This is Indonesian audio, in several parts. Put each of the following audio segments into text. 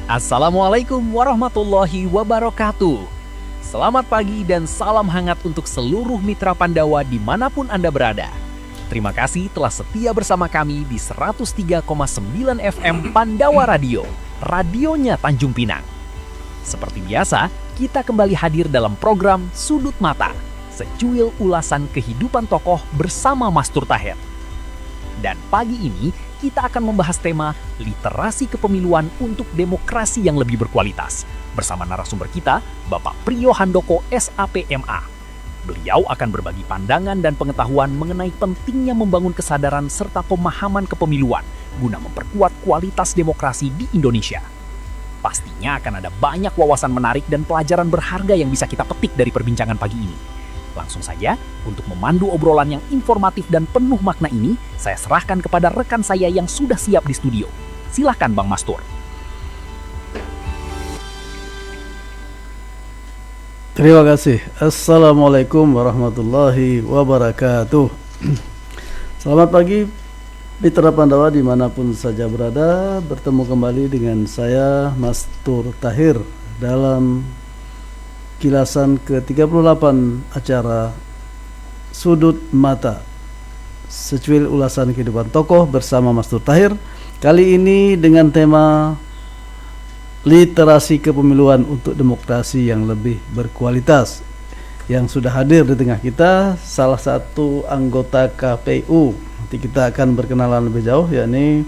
Assalamualaikum warahmatullahi wabarakatuh. Selamat pagi dan salam hangat untuk seluruh mitra Pandawa dimanapun Anda berada. Terima kasih telah setia bersama kami di 103,9 FM Pandawa Radio, radionya Tanjung Pinang. Seperti biasa, kita kembali hadir dalam program Sudut Mata, secuil ulasan kehidupan tokoh bersama Mastur Tahir. Dan pagi ini kita akan membahas tema literasi kepemiluan untuk demokrasi yang lebih berkualitas bersama narasumber kita, Bapak Priyo Handoko SAPMA. Beliau akan berbagi pandangan dan pengetahuan mengenai pentingnya membangun kesadaran serta pemahaman kepemiluan guna memperkuat kualitas demokrasi di Indonesia. Pastinya akan ada banyak wawasan menarik dan pelajaran berharga yang bisa kita petik dari perbincangan pagi ini. Langsung saja, untuk memandu obrolan yang informatif dan penuh makna ini, saya serahkan kepada rekan saya yang sudah siap di studio. Silahkan Bang Mastur. Terima kasih. Assalamualaikum warahmatullahi wabarakatuh. Selamat pagi, mitra Pandawa dimanapun saja berada. Bertemu kembali dengan saya, Mastur Tahir, dalam kilasan ke-38 acara Sudut Mata, secuil ulasan kehidupan tokoh bersama Mastur Tahir. Kali ini dengan tema literasi kepemiluan untuk demokrasi yang lebih berkualitas. Yang sudah hadir di tengah kita salah satu anggota KPU. Nanti kita akan berkenalan lebih jauh, yakni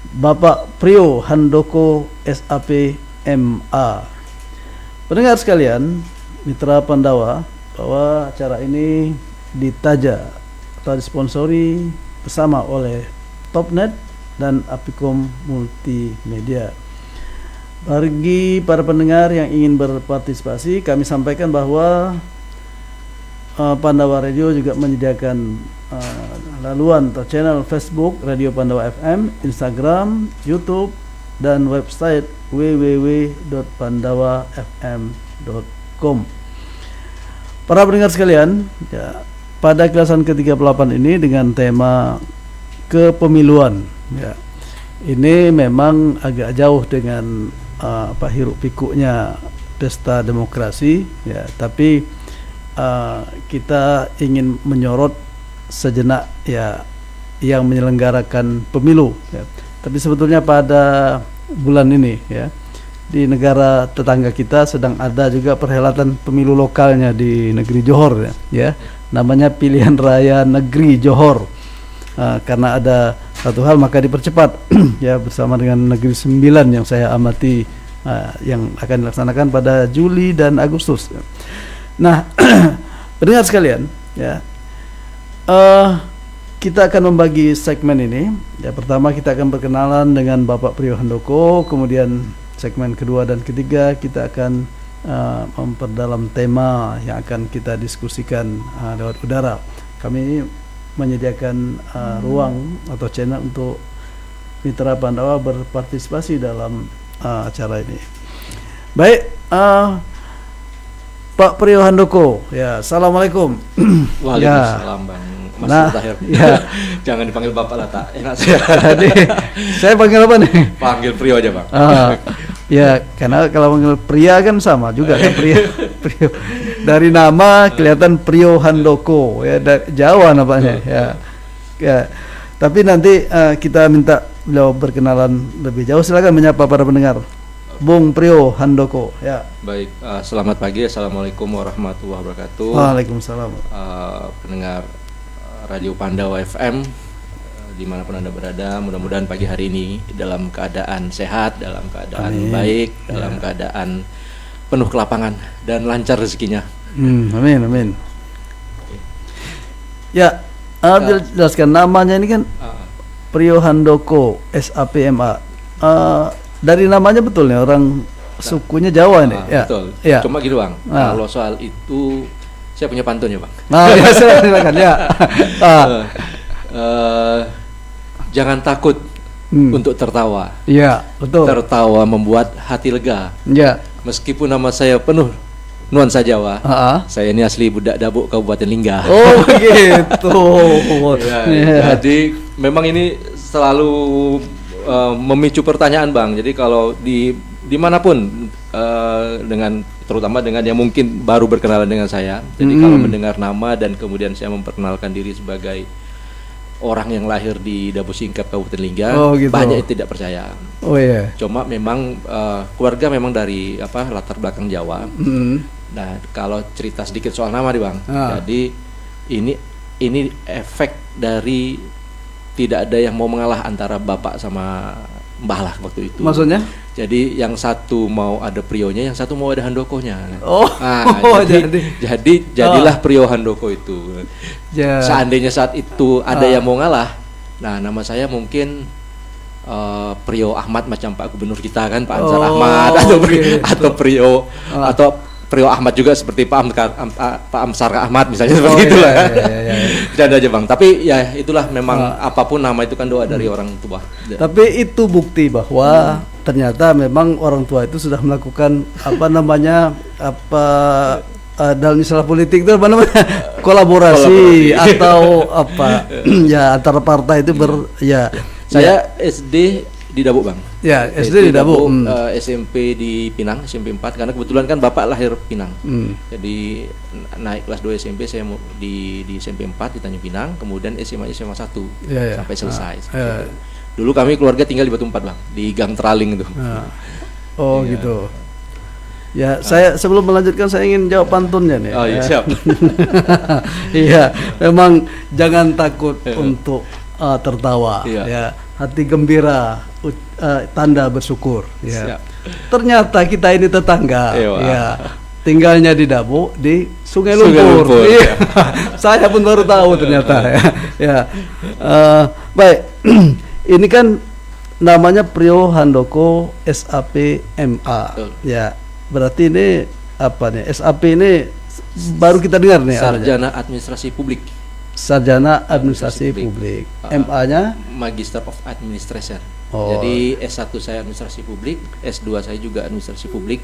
Bapak Priyo Handoko SAPMA. Pendengar sekalian, mitra Pandawa, bahwa acara ini ditaja atau disponsori bersama oleh Topnet dan Apicom Multimedia. Bagi para pendengar yang ingin berpartisipasi, kami sampaikan bahwa Pandawa Radio juga menyediakan laluan atau channel Facebook Radio Pandawa FM, Instagram, YouTube, dan website www.pandawafm.com. Para pendengar sekalian, ya, pada kilasan ke-38 ini dengan tema kepemiluan, ya, ini memang agak jauh dengan hiruk pikuknya pesta demokrasi, ya, tapi kita ingin menyorot sejenak, ya, yang menyelenggarakan pemilu, ya. Tapi sebetulnya pada bulan ini, ya, di negara tetangga kita sedang ada juga perhelatan pemilu lokalnya di negeri Johor, ya, namanya Pilihan Raya Negeri Johor. Karena ada satu hal maka dipercepat, ya, bersama dengan Negeri Sembilan yang saya amati, yang akan dilaksanakan pada Juli dan Agustus. Nah, pendengar sekalian, ya, kita akan membagi segmen ini. Ya, pertama kita akan berkenalan dengan Bapak Priyo Handoko, kemudian segmen kedua dan ketiga kita akan memperdalam tema yang akan kita diskusikan lewat udara. Kami menyediakan ruang atau channel untuk mitra Pandawa berpartisipasi dalam acara ini. Baik, Pak Priyo Handoko, ya, assalamualaikum. Waalaikumsalam, Bang Mas Tahir. Ya. Jangan dipanggil Bapak lah, tak enak saya. Saya panggil apa nih? Panggil Priyo aja, Bang. Ya, karena kalau panggil pria kan sama juga kan, Priyo. Dari nama kelihatan Priyo Handoko, ya, Jawa namanya, ya. Ya. Tapi nanti kita minta beliau berkenalan lebih jauh. Silakan menyapa para pendengar. Bung Priyo Handoko, ya. Baik, selamat pagi. Assalamualaikum warahmatullahi wabarakatuh. Waalaikumsalam. Pendengar Radio Pandawa FM, dimanapun Anda berada, mudah-mudahan pagi hari ini dalam keadaan sehat, dalam keadaan baik, dalam keadaan penuh kelapangan dan lancar rezekinya. Amin, amin. Ya, jelaskan namanya ini kan Priyo Handoko SAPMA. Dari namanya betul nih, orang sukunya Jawa nih. Ya. Betul. Ya. Cuma gitu, Bang. Kalau soal itu saya punya pantun ya, Bang. Ya, silakan ya. Jangan takut untuk tertawa. Iya, betul. Tertawa membuat hati lega. Ya. Meskipun nama saya penuh nuansa Jawa, saya ini asli Budak Dabuk, Kabupaten Lingga. Oh, gitu. Ya, jadi memang ini selalu memicu pertanyaan Bang. Jadi kalau dimanapun dengan terutama dengan yang mungkin baru berkenalan dengan saya. Jadi kalau mendengar nama dan kemudian saya memperkenalkan diri sebagai orang yang lahir di Dabu Singkep Kabupaten Lingga, gitu. banyak yang tidak percaya. Oh iya. Cuma memang keluarga memang dari latar belakang Jawa. Nah, kalau cerita sedikit soal nama nih Bang. Jadi ini efek dari tidak ada yang mau mengalah antara bapak sama mbah lah waktu itu. Maksudnya? Jadi yang satu mau ada prionya, yang satu mau ada handokonya. Jadilah prio handoko itu. Seandainya saat itu ada yang mau ngalah, nah nama saya mungkin Prio Ahmad macam Pak Gubernur kita kan, Pak Ansar Ahmad, atau Prio Ahmad juga seperti Pak Amsar Ahmad misalnya, seperti itulah. Bercanda aja Bang. Tapi ya itulah memang apapun nama itu kan doa dari orang tua. Tapi itu bukti bahwa ternyata memang orang tua itu sudah melakukan dalam istilah politik itu apa namanya, kolaborasi atau apa ya antara partai itu Saya SD di Dabu Bang. Ya, SD di Dabu. SMP di Pinang, SMP 4 karena kebetulan kan bapak lahir Pinang. Jadi naik kelas 2 SMP saya di SMP 4 di Tanjung Pinang, kemudian SMA 1 sampai selesai. Dulu kami keluarga tinggal di Batu 4 Bang, di Gang Teraling itu. Gitu. Ya, saya sebelum melanjutkan saya ingin jawab pantunnya nih. Oh iya, siap. Iya, memang jangan takut untuk tertawa. Ya, hati gembira, tanda bersyukur. Ya. Ternyata kita ini tetangga. Ya, tinggalnya di Dabu di Sungai Lumpur. Iya. Saya pun baru tahu ternyata. Ya. Baik, ini kan namanya Prio Handoko SAP MA. Ya, berarti ini apa nih? SAP ini baru kita dengar nih. Sarjana Administrasi Publik. Sarjana Administrasi Publik. MA-nya Magister of Administration. Jadi S1 saya Administrasi Publik, S2 saya juga Administrasi Publik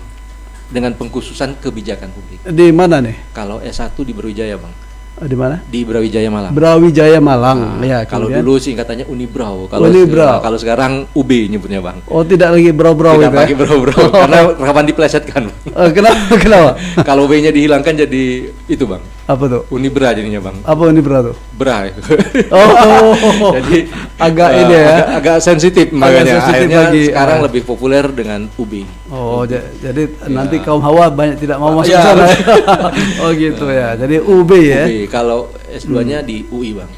dengan pengkhususan kebijakan publik. Di mana nih? Kalau S1 di Brawijaya Bang. Di mana? Di Brawijaya Malang. Brawijaya Malang. Ya, kalau dulu singkatannya Unibrau. Kalau sekarang UB nyebutnya Bang. Oh, tidak lagi Brau-Brau itu. Tidak lagi Brau-Brau karena kapan diplesetkan. Kenapa? Kalau B-nya dihilangkan jadi itu Bang. Apa tuh? Unibra jadinya Bang. Apa Unibra tuh? Bra. Jadi agak ini ya. Agak sensitif makanya. Akhirnya sekarang lebih populer dengan UB. Jadi nanti kaum Hawa banyak tidak mau masuk ke sana. Oh gitu ya. Jadi UB ya. UB. Kalau S2-nya di UI Bang.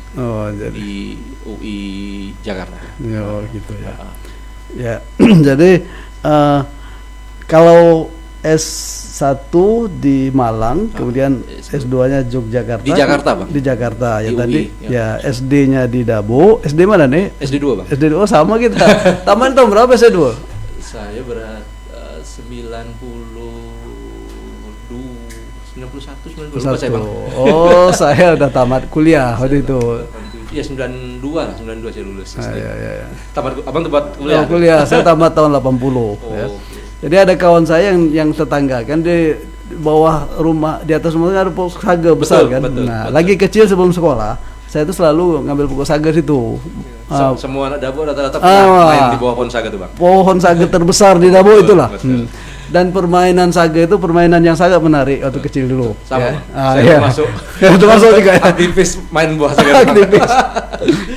Jadi di UI Jakarta. Gitu ya. Ya. Jadi kalau S1 di Malang, kemudian S2-nya Yogyakarta. Di Jakarta Bang. Di Jakarta ya di tadi. UI, ya SD-nya di Dabu. SD mana nih? SD2 Bang. SD2 sama kita. Taman tahun berapa SD2? Saya berat 91 lupa saya Bang. Oh, saya udah tamat kuliah waktu itu. Iya 92 saya lulus. Iya. Tamat Abang tempat kuliah. Kuliah saya tamat tahun 80 ya. Jadi ada kawan saya yang tetangga kan di bawah rumah, di atas rumah ada pokok saga besar kan. Betul. Lagi kecil sebelum sekolah, saya itu selalu ngambil pokok saga situ. Semua anak Dabu rata-rata main di bawah pohon saga tuh Bang. Pohon saga terbesar di Dabu itulah. Dan permainan saga itu permainan yang sangat menarik waktu kecil dulu. Sama. Ya. Saya termasuk juga ya. Aktivis main buah saga. Aktivis.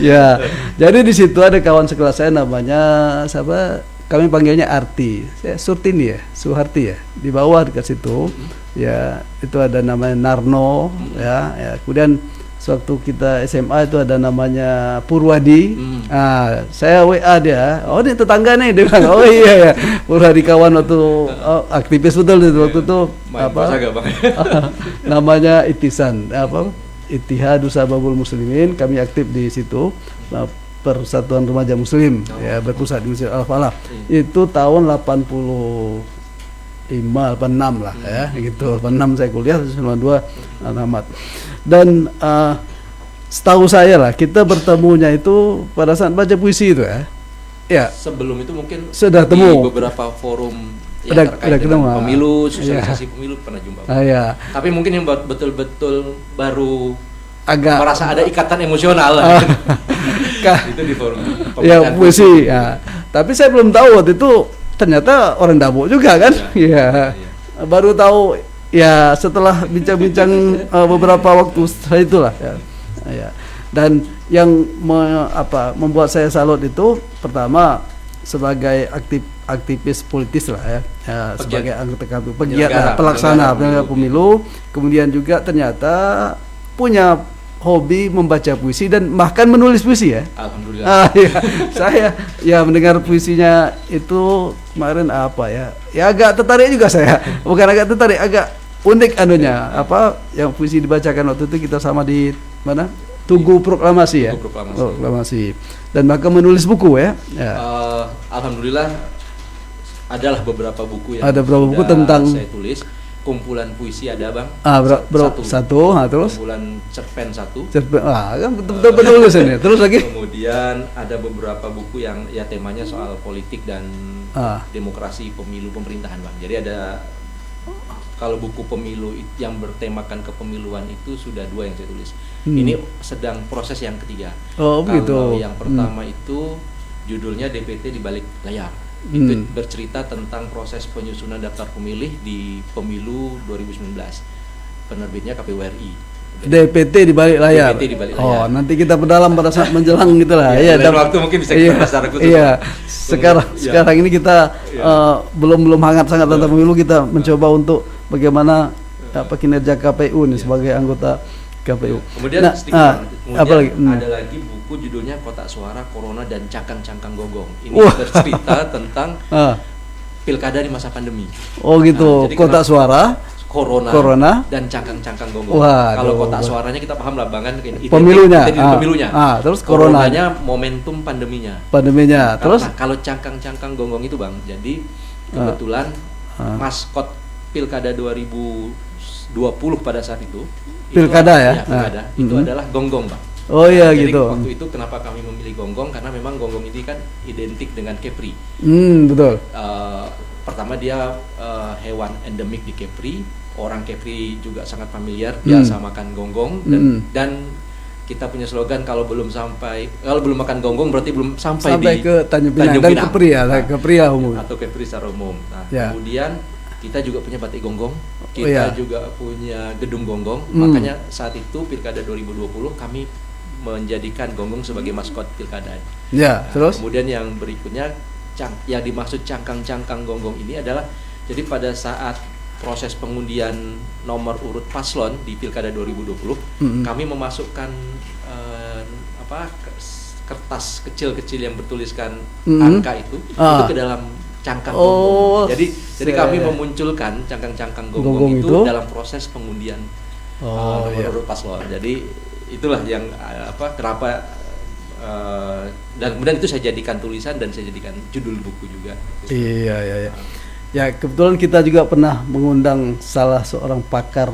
Ya. Jadi di situ ada kawan sekelas saya namanya siapa? Kami panggilnya Arti. Surtini ya, Suharti ya. Di bawah dekat situ. Ya, itu ada namanya Narno ya. Kemudian sewaktu kita SMA itu ada namanya Purwadi. Saya WA dia. Oh, ini tetangga nih, dia bilang. Oh iya ya. Purwadi kawan waktu aktivis betul itu waktu itu namanya Itisan. Ittihadu Sababul Muslimin. Kami aktif di situ. Persatuan Remaja Muslim ya berpusat di Masjid Al-Falah. Itu tahun 86 lah ya gitu. 86 saya kuliah, 92 tamat. Dan setahu saya lah kita bertemunya itu pada saat baca puisi itu ya. Ya. Sebelum itu mungkin sudah temu di beberapa forum ya, terkait dengan pemilu, sosialisasi pemilu pernah jumpa. Tapi mungkin yang betul-betul baru agak merasa ada ikatan emosional lah. Itu di forum Ya pembacaan puisi. Ya. Tapi saya belum tahu waktu itu ternyata orang Dabo juga kan. Iya. Baru tahu ya setelah bincang-bincang beberapa waktu setelah itulah ya. Ya. Dan yang membuat saya salut itu pertama sebagai aktivis politis lah ya, sebagai anggota KPU, pegiat pelaksana pemilu, kemudian juga ternyata punya hobi membaca puisi dan bahkan menulis puisi ya. Alhamdulillah. Saya ya mendengar puisinya itu kemarin ya agak tertarik juga saya, bukan agak tertarik, agak unik anunya, yang puisi dibacakan waktu itu kita sama di mana? Tugu Proklamasi ya. Proklamasi. Dan bahkan menulis buku ya. Alhamdulillah adalah beberapa buku yang ada beberapa buku tentang saya tulis. Kumpulan puisi ada Bang. Satu. Terus kumpulan cerpen satu. Kan betul-betul penulis ini. Terus lagi. Kemudian ada beberapa buku yang ya temanya soal politik dan demokrasi, pemilu, pemerintahan Bang. Jadi ada kalau buku pemilu yang bertemakan kepemiluan itu sudah 2 yang saya tulis. Ini sedang proses yang ketiga. Kalau yang pertama itu judulnya DPT di balik layar. Itu bercerita tentang proses penyusunan daftar pemilih di pemilu 2019. Penerbitnya KPU RI. DPT di balik layar. DPT di balik layar. Oh, nanti kita berdalam pada saat menjelang gitulah. Iya, dan waktu mungkin bisa kita bahas secara khusus. Iya. Sekarang ini kita belum hangat sangat tentang pemilu, kita mencoba untuk bagaimana kinerja KPU nih sebagai anggota KPU. Kemudian ada lagi buku judulnya Kotak Suara, Corona dan Cangkang-Cangkang Gonggong. Ini bercerita tentang pilkada di masa pandemi. Oh gitu. Kotak Suara, Corona dan Cangkang-Cangkang Gonggong. Kalau kotak suaranya kita paham lah Bang kan pemilunya. Terus coronanya momentum pandeminya. Terus kalau Cangkang-Cangkang Gonggong itu Bang, jadi kebetulan maskot pilkada 2020 pada saat itu pilkada itu adalah gonggong Bang. Oh iya jadi gitu. Waktu itu kenapa kami memilih gonggong, karena memang gonggong ini kan identik dengan Kepri. Betul. Pertama dia hewan endemik di Kepri, orang Kepri juga sangat familiar biasa makan gonggong dan kita punya slogan kalau belum makan gonggong berarti belum sampai ke Tanjung Pinang dan Kepri ya, Kepri ya umum atau Kepri secara umum. Nah, kemudian kita juga punya batik gonggong, kita juga punya gedung gonggong. Makanya saat itu pilkada 2020 kami menjadikan gonggong sebagai maskot pilkada. Terus kemudian yang berikutnya yang dimaksud cangkang-cangkang gonggong ini adalah jadi pada saat proses pengundian nomor urut paslon di pilkada 2020 kami memasukkan kertas kecil-kecil yang bertuliskan angka itu ke dalam cangkang gonggong. Jadi kami memunculkan cangkang-cangkang gonggong itu dalam proses pengundian nomor urut paslon. Jadi itulah yang kenapa dan kemudian itu saya jadikan tulisan dan saya jadikan judul buku juga. Iya. Ya kebetulan kita juga pernah mengundang salah seorang pakar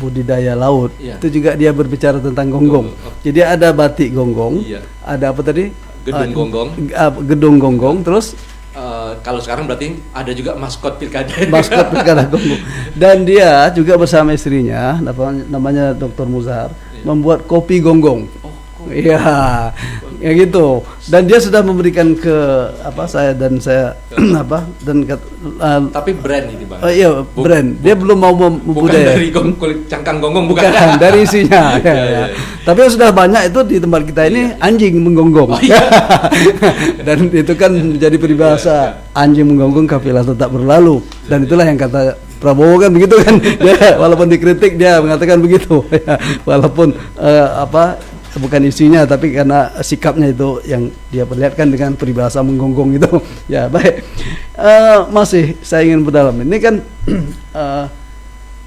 budidaya laut. Itu juga dia berbicara tentang gonggong. Jadi ada batik gonggong, ada apa tadi? Gedung gonggong. Gedung gonggong, terus kalau sekarang berarti ada juga maskot pilkada. Maskot pilkada gonggong. Dan dia juga bersama istrinya, namanya Dr. Muzhar, membuat kopi gonggong. Iya, ya gitu. Dan dia sudah memberikan ke saya tapi brand ini Bang. Iya, brand. Dia belum mau membudaya. Bukan dari kulit cangkang gonggong bukan. Dari isinya. Ya. Tapi sudah banyak itu di tempat kita ini anjing menggonggong. Dan itu kan menjadi peribahasa anjing menggonggong kafilah tetap berlalu. Dan itulah yang kata Prabowo kan begitu kan. Dia walaupun dikritik dia mengatakan begitu. Walaupun bukan isinya tapi karena sikapnya itu yang dia perlihatkan dengan peribahasa menggonggong itu. Ya baik, masih saya ingin berdalam ini kan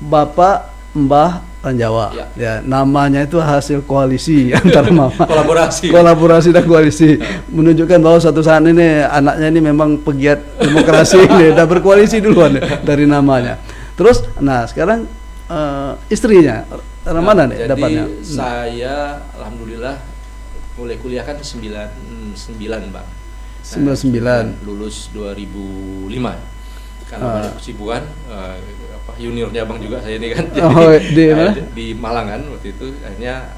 Bapak Mbah Ranjawa ya namanya itu hasil koalisi antara kolaborasi dan koalisi menunjukkan bahwa suatu saat ini anaknya ini memang pegiat demokrasi ini udah berkoalisi duluan dari namanya. Terus sekarang istrinya mana nih dapatnya? Saya alhamdulillah mulai kuliah kan 99 Bang. 99 lulus 2005. Karena banyak kesibukan juniornya Bang juga saya ini kan. Di di Malang kan waktu itu akhirnya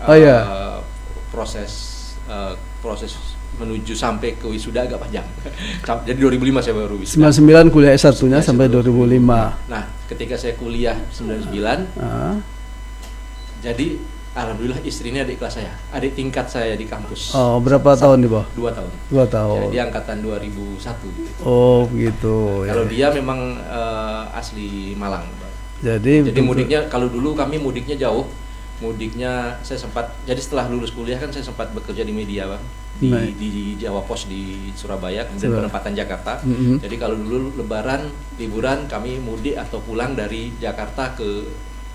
proses proses menuju sampai ke wisuda agak panjang. Jadi 2005 saya baru wisuda. 99 kuliah S1-nya sampai 2005. Nah, ketika saya kuliah 99, jadi alhamdulillah istrinya adik kelas saya, adik tingkat saya di kampus. Oh, berapa tahun di bawah? 2 tahun. 2 tahun. Ya, dia angkatan 2001. Oh, begitu. Kalau dia memang asli Malang. Jadi mudiknya, kalau dulu kami mudiknya jauh. Mudiknya saya sempat, jadi setelah lulus kuliah kan saya sempat bekerja di media, Bang. Di Jawa Pos di Surabaya, kemudian penempatan Jakarta. Jadi kalau dulu lebaran, liburan kami mudik atau pulang dari Jakarta ke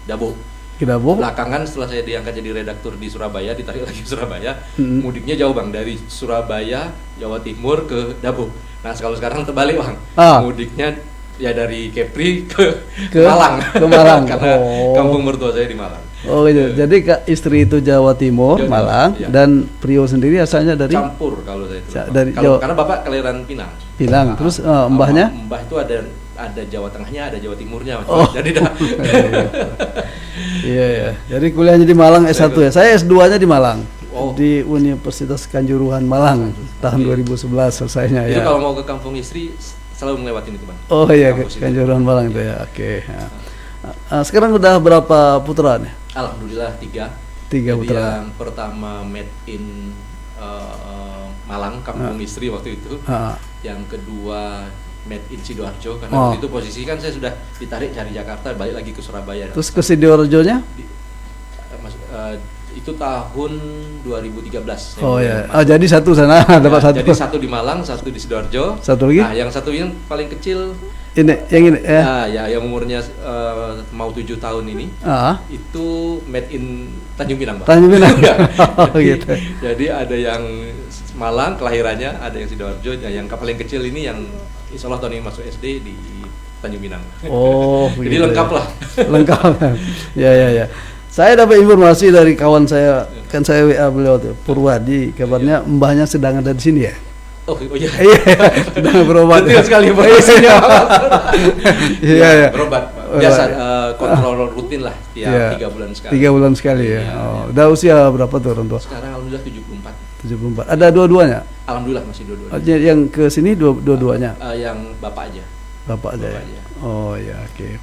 Dabo. Belakangan setelah saya diangkat jadi redaktur di Surabaya, ditarik lagi ke Surabaya, mudiknya jauh, Bang, dari Surabaya, Jawa Timur ke Dabo. Nah, kalau sekarang terbalik, Bang. Mudiknya ya dari Kepri ke Malang. Ke Malang. Karena kampung mertua saya di Malang. Oh gitu. Jadi istri itu Jawa Timur, Malang, dan Prio sendiri asalnya dari campur kalau saya itu. Karena bapak kelahiran Pinang. Terus mbahnya? Mbah itu ada Jawa Tengahnya, ada Jawa Timurnya. Jadi Iya. Jadi kuliahnya di Malang S1 ya. Saya S2-nya di Malang. Di Universitas Kanjuruhan Malang tahun 2011 selesainya ya. Itu ya. kalau mau ke kampung istri selalu melewatin itu, Bang. Oh iya, Kanjuruhan Malang itu ya. Oke. Sekarang udah berapa putra nih? Alhamdulillah 3 putra. Yang pertama made in Malang, kampung istri waktu itu. Yang kedua made in Sidoarjo, karena waktu itu posisi kan saya sudah ditarik cari Jakarta, balik lagi ke Surabaya. Terus ke Sidoarjonya? Itu tahun 2013. Jadi satu sana dapat satu. Jadi satu di Malang, satu di Sidoarjo. Satu lagi? Nah, yang satu yang paling kecil yang ini ya. Yang umurnya mau 7 tahun ini. Itu made in Tanjung Pinang, Bang. Tanjung Pinang. Gitu. Jadi ada yang Malang kelahirannya, ada yang Sidoarjo, yang paling kecil ini yang insya Allah tahun ini masuk SD di Tanjung Pinang. Jadi lengkap lah. Lengkap. Ya. Saya dapat informasi dari kawan saya, kan saya WA beliau tuh, Purwadi, kabarnya mbahnya sedang ada di sini ya. Oh iya. Sedang berobat. Betul sekali, Pak. Iya. Berobat. Biasa kontrol rutin lah tiap 3 bulan sekali. 3 bulan sekali ya. Udah usia berapa tuh orang tua? Sekarang alhamdulillah 74. Ada dua-duanya? Alhamdulillah masih dua-duanya. Yang ke sini dua-duanya? Yang bapak aja. Bapak aja. Oh ya, oke.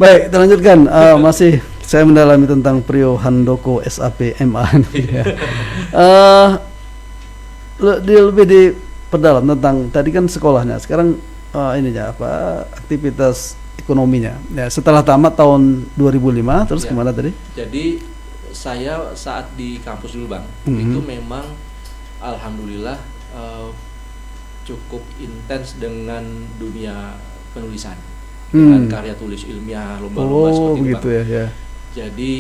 Baik, kita lanjutkan. Masih saya mendalami tentang Prio Handoko SAP MA. Lebih diperdalam tentang tadi kan sekolahnya. Sekarang aktivitas ekonominya. Ya, setelah tamat tahun 2005 terus kemana tadi? Jadi saya saat di kampus dulu, Bang, itu memang alhamdulillah cukup intens dengan dunia penulisan. Dengan karya tulis ilmiah, lomba-lomba seperti itu, begitu Bang. Ya. Jadi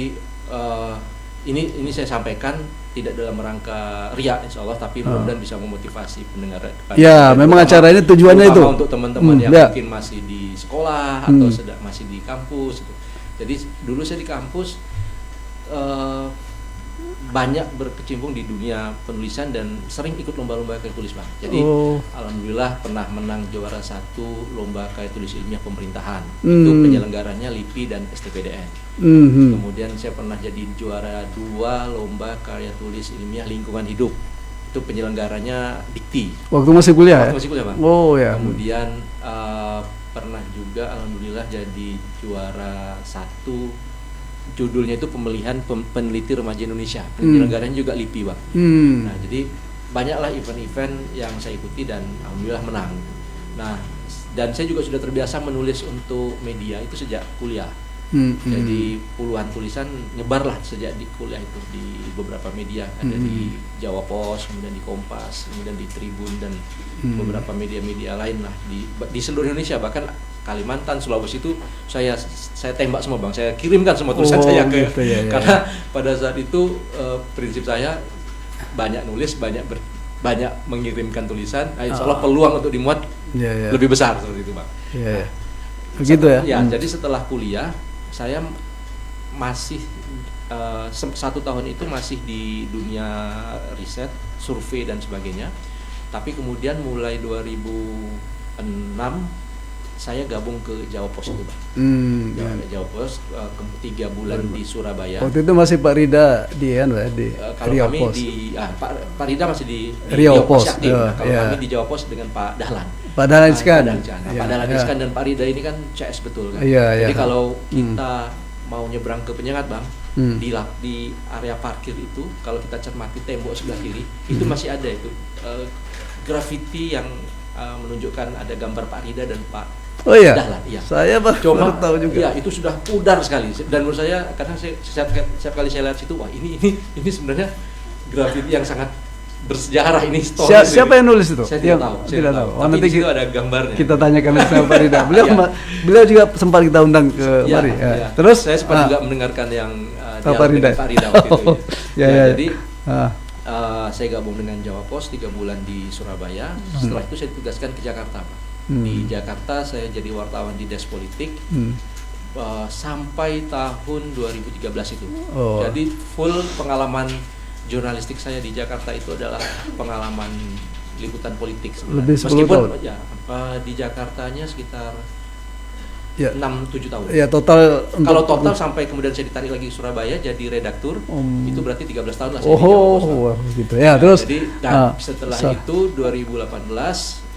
ini saya sampaikan tidak dalam rangka riak insya Allah, tapi mudah-mudahan bisa memotivasi pendengar. Ya, memang acara ini tujuannya itu untuk teman-teman yang mungkin masih di sekolah atau masih di kampus. Gitu. Jadi dulu saya di kampus banyak berkecimpung di dunia penulisan dan sering ikut lomba-lomba karya tulis, Bang. Jadi alhamdulillah pernah menang juara 1 lomba karya tulis ilmiah pemerintahan. Itu penyelenggaranya LIPI dan STPDN. Kemudian saya pernah jadi juara 2 lomba karya tulis ilmiah lingkungan hidup. Itu penyelenggaranya Dikti. Waktu masih kuliah? Waktu masih kuliah, Bang. Ya. Kemudian pernah juga alhamdulillah jadi juara 1, judulnya itu pemilihan peneliti remaja Indonesia. Penyelenggaranya juga LIPI, Bang. Nah, jadi banyaklah event-event yang saya ikuti dan alhamdulillah menang. Nah, dan saya juga sudah terbiasa menulis untuk media itu sejak kuliah. Jadi puluhan tulisan nyebarlah sejak di kuliah itu di beberapa media, ada di Jawa Pos, kemudian di Kompas, kemudian di Tribun dan beberapa media-media lain lah di seluruh Indonesia, bahkan Kalimantan, Sulawesi itu saya tembak semua, Bang. Saya kirimkan semua tulisan saya ke gitu, ya. Karena pada saat itu prinsip saya banyak nulis, banyak mengirimkan tulisan. Insya Allah peluang untuk dimuat lebih besar seperti itu, Bang. Begitu ya. Jadi setelah kuliah saya masih 1 tahun itu masih di dunia riset, survei dan sebagainya. Tapi kemudian mulai 2006 saya gabung ke Jawa Pos itu, Bang. Jawa Pos 3 bulan di Surabaya. Waktu itu masih Pak Rida di Kalau Riau kami Pos. Pak Rida masih di Riau Pos. Jaktim. Kalau Ya. kami di Jawa Pos dengan Pak Dahlan. Pak Dahlan Iskan. Pak Dahlan Iskan dan Pak Rida ini kan CS betul kan. Iya, Jadi iya. kalau kita mau nyebrang ke Penyengat, Bang, di area parkir itu kalau kita cermati tembok sebelah kiri itu masih ada itu grafiti yang menunjukkan ada gambar Pak Rida dan Pak Oh iya. Dahlan. Iya. Saya baru tahu juga. Iya, itu sudah pudar sekali. Dan menurut saya karena setiap kali saya lihat situ, wah ini sebenarnya grafiti yang sangat bersejarah ini. Siapa yang nulis itu? Saya tidak tahu. Tidak tahu. Tapi Nanti di situ ada gambarnya. kita tanyakan sama Pak Rida. Iya. Beliau juga sempat kita undang ke Iya, mari. Ya. iya. Terus saya sempat juga mendengarkan yang Pak Rida. Pak Rida waktu itu. Ya, ya. Jadi Ah. saya gabung dengan Jawa Pos 3 bulan di Surabaya. Setelah itu saya ditugaskan ke Jakarta, Pak. Di Jakarta saya jadi wartawan di Desk Politik sampai tahun 2013 itu. Oh. Jadi full pengalaman jurnalistik saya di Jakarta itu adalah pengalaman liputan politik sebenarnya. Lebih 10 Meskipun tahun. ya di Jakartanya sekitar Ya. 6-7 tahun. Ya total Kalau total sampai kemudian saya ditarik lagi ke Surabaya jadi redaktur, itu berarti 13 tahun lah saya di Jawa Pos, Pak. wah, gitu ya. Terus Jadi setelah itu 2018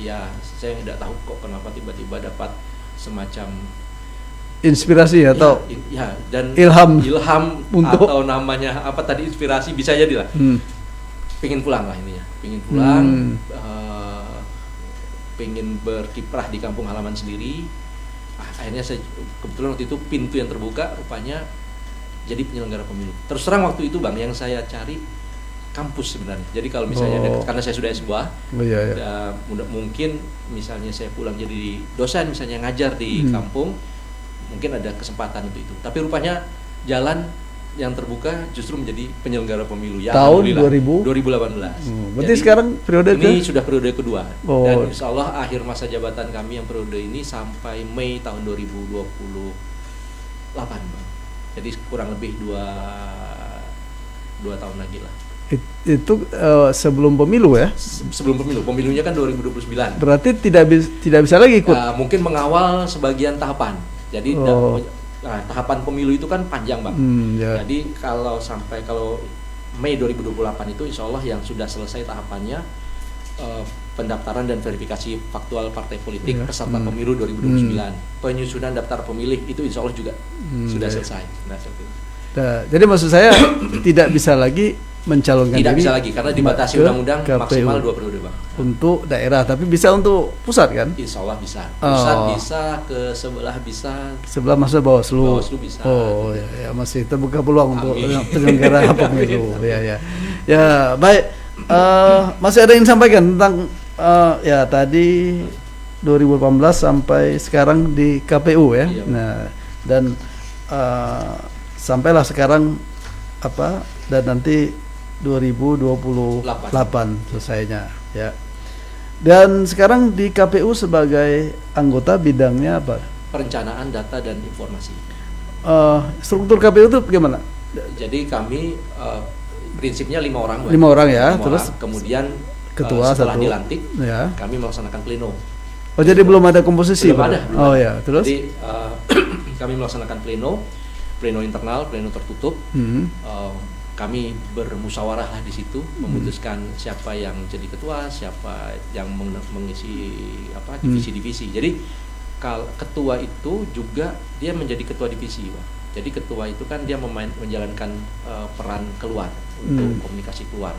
ya saya tidak tahu kok kenapa tiba-tiba dapat semacam inspirasi atau dan ilham untuk- atau namanya apa tadi inspirasi bisa jadi lah. Pingin pulang lah ininya, pingin pulang, pingin berkiprah di kampung halaman sendiri. Akhirnya saya kebetulan waktu itu pintu yang terbuka rupanya jadi penyelenggara pemilu. Terus terang waktu itu, Bang, yang saya cari kampus sebenarnya. Jadi kalau misalnya karena saya sudah S2, mungkin misalnya saya pulang jadi dosen, misalnya ngajar di kampung, mungkin ada kesempatan untuk itu. Tapi rupanya jalan yang terbuka justru menjadi penyelenggara pemilu ya, tahun alhamdulillah, 2018. Berarti Jadi, sekarang periode ini sudah periode kedua. Oh. Dan insya Allah akhir masa jabatan kami yang periode ini sampai Mei tahun 2028, Bang. Jadi kurang lebih 2 tahun lagi lah. itu sebelum pemilu ya? Sebelum pemilunya kan 2029. Berarti tidak bisa lagi ikut. Mungkin mengawal sebagian tahapan. Jadi tahapan pemilu itu kan panjang, Bang. Ya. Jadi kalau Mei 2028 itu insya Allah yang sudah selesai tahapannya pendaftaran dan verifikasi faktual partai politik peserta pemilu 2029. Penyusunan daftar pemilih itu insya Allah juga sudah selesai. Jadi maksud saya tidak bisa lagi mencalonkan Tidak diri bisa lagi karena dibatasi ke undang-undang KPU. maksimal 2 periode, Bang. Untuk daerah, tapi bisa untuk pusat kan? Insya Allah bisa. Pusat bisa, ke sebelah bisa. Sebelah masa Bawaslu. Bawaslu bisa. Oh ya, masih terbuka peluang untuk Amin. penyelenggara pemilu. Ya, baik. Masih ada yang disampaikan tentang ya tadi 2018 sampai sekarang di KPU ya. Iya. Nah, dan sampailah sekarang dan nanti 2028 selesainya ya. Dan sekarang di KPU sebagai anggota bidangnya apa? Perencanaan data dan informasi. Struktur KPU itu bagaimana? Jadi kami prinsipnya 5 orang. 5 orang ya, terus kemudian ketua setelah satu. dilantik, Ya. kami melaksanakan pleno. Oh, jadi belum ada komposisi, Belum Pak? ada. Oh ya, terus? Jadi kami melaksanakan pleno internal, pleno tertutup. Kami bermusyawarah lah di situ, memutuskan siapa yang jadi ketua, siapa yang mengisi divisi-divisi. Jadi kalau ketua itu juga dia menjadi ketua divisi, Pak. Jadi ketua itu kan dia menjalankan peran keluar untuk komunikasi keluar.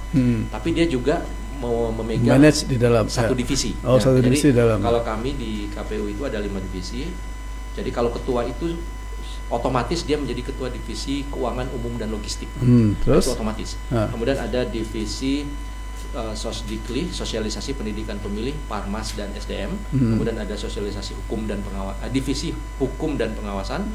Tapi dia juga mau memegang Manage di dalam satu divisi. Oh, satu jadi divisi dalam. kalau kami di KPU itu ada 5 divisi. Jadi kalau ketua itu otomatis dia menjadi ketua divisi keuangan umum dan logistik. Terus? Itu otomatis. Kemudian ada divisi Sosdikli, sosialisasi pendidikan pemilih, Parmas dan SDM. Kemudian ada sosialisasi hukum dan pengawasan, divisi hukum dan pengawasan.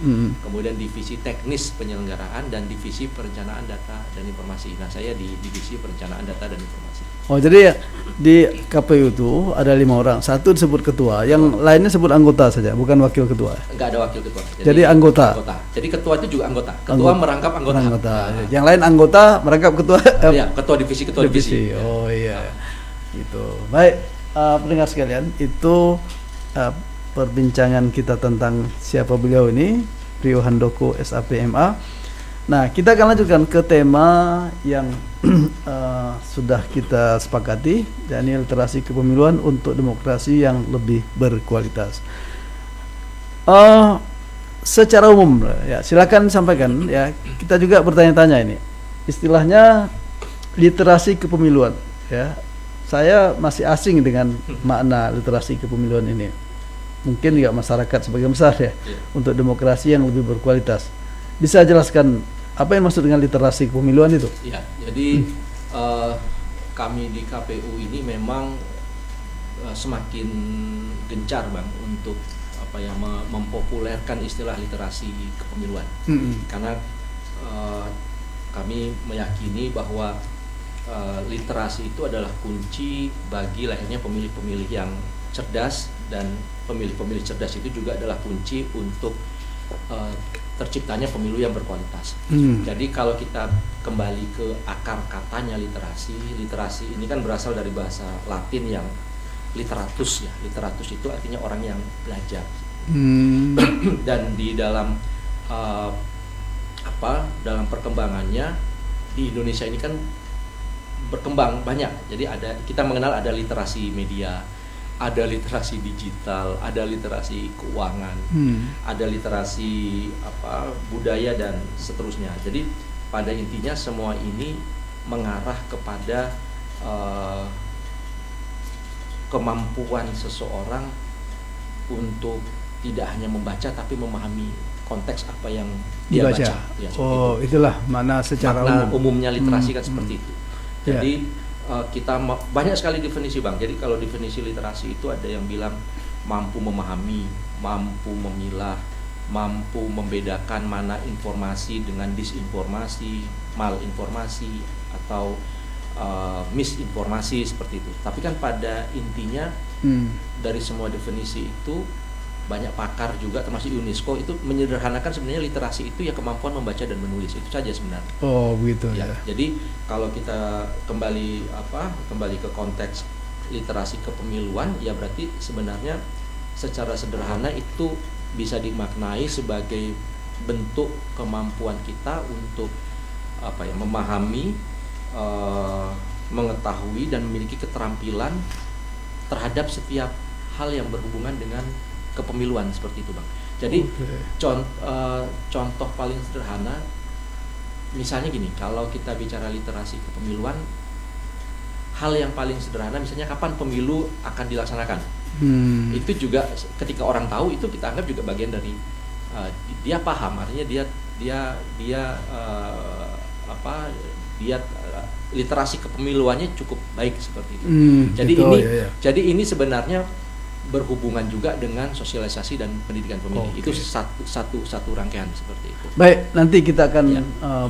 Kemudian divisi teknis penyelenggaraan dan divisi perencanaan data dan informasi. Nah, saya di divisi perencanaan data dan informasi. Oh, jadi ya, di KPU itu ada 5 orang. Satu disebut ketua, yang lainnya sebut anggota saja, bukan wakil ketua. Enggak ada wakil ketua. Jadi anggota. Jadi ketua itu juga anggota. Ketua merangkap anggota. Nah. Yang lain anggota merangkap ketua. Ya, ketua divisi. Oh iya. Gitu. Baik, pendengar sekalian, itu perbincangan kita tentang siapa beliau ini, Prio Handoko SAPMA. Nah, kita akan lanjutkan ke tema yang sudah kita sepakati, yakni literasi kepemiluan untuk demokrasi yang lebih berkualitas. Secara umum, ya silakan sampaikan. Ya, kita juga bertanya-tanya ini, istilahnya literasi kepemiluan. Ya, saya masih asing dengan makna literasi kepemiluan ini. Mungkin juga masyarakat sebagian besar ya, untuk demokrasi yang lebih berkualitas. Bisa jelaskan apa yang maksud dengan literasi kepemiluan itu? Ya, jadi kami di KPU ini memang semakin gencar Bang untuk mempopulerkan istilah literasi kepemiluan. Karena kami meyakini bahwa literasi itu adalah kunci bagi lahirnya pemilih-pemilih yang cerdas, dan pemilih-pemilih cerdas itu juga adalah kunci untuk terciptanya pemilu yang berkualitas. Jadi kalau kita kembali ke akar katanya literasi ini kan berasal dari bahasa Latin yang literatus ya. Literatus itu artinya orang yang belajar. Dan di dalam dalam perkembangannya di Indonesia ini kan berkembang banyak. Jadi kita mengenal ada literasi media, ada literasi digital, ada literasi keuangan, ada literasi budaya dan seterusnya. Jadi pada intinya semua ini mengarah kepada kemampuan seseorang untuk tidak hanya membaca tapi memahami konteks apa yang dia baca. Ya, itulah makna secara umumnya literasi kan seperti itu. Jadi kita banyak sekali definisi Bang. Jadi kalau definisi literasi itu ada yang bilang mampu memahami, mampu memilah, mampu membedakan mana informasi dengan disinformasi, malinformasi atau misinformasi seperti itu. Tapi kan pada intinya dari semua definisi itu banyak pakar juga termasuk UNESCO itu menyederhanakan sebenarnya literasi itu ya kemampuan membaca dan menulis, itu saja sebenarnya. Oh begitu ya. Jadi kalau kita kembali ke konteks literasi kepemiluan, ya berarti sebenarnya secara sederhana itu bisa dimaknai sebagai bentuk kemampuan kita untuk memahami, mengetahui dan memiliki keterampilan terhadap setiap hal yang berhubungan dengan kepemiluan seperti itu Bang. Jadi contoh paling sederhana misalnya gini, kalau kita bicara literasi kepemiluan, hal yang paling sederhana misalnya kapan pemilu akan dilaksanakan. Itu juga ketika orang tahu itu kita anggap juga bagian dari dia paham, artinya dia literasi kepemiluannya cukup baik seperti itu. Jadi ini sebenarnya berhubungan juga dengan sosialisasi dan pendidikan pemilih. Itu satu rangkaian seperti itu. Baik, nanti kita akan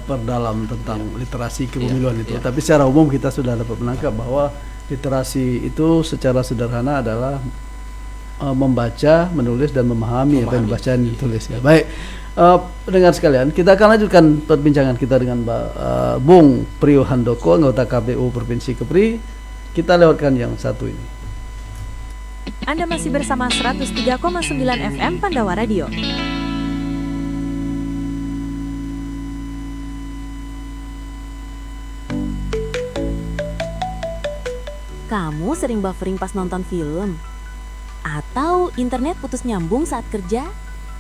perdalam tentang literasi kepemiluan itu. Tapi secara umum kita sudah dapat menangkap bahwa literasi itu secara sederhana adalah membaca, menulis dan memahami apa yang dibaca dan ditulis ya. Baik, pendengar sekalian, kita akan lanjutkan perbincangan kita dengan Bung Prio Handoko, anggota KPU Provinsi Kepri. Kita lewatkan yang satu ini. Anda masih bersama 103,9 FM Pandawa Radio. Kamu sering buffering pas nonton film? Atau internet putus nyambung saat kerja?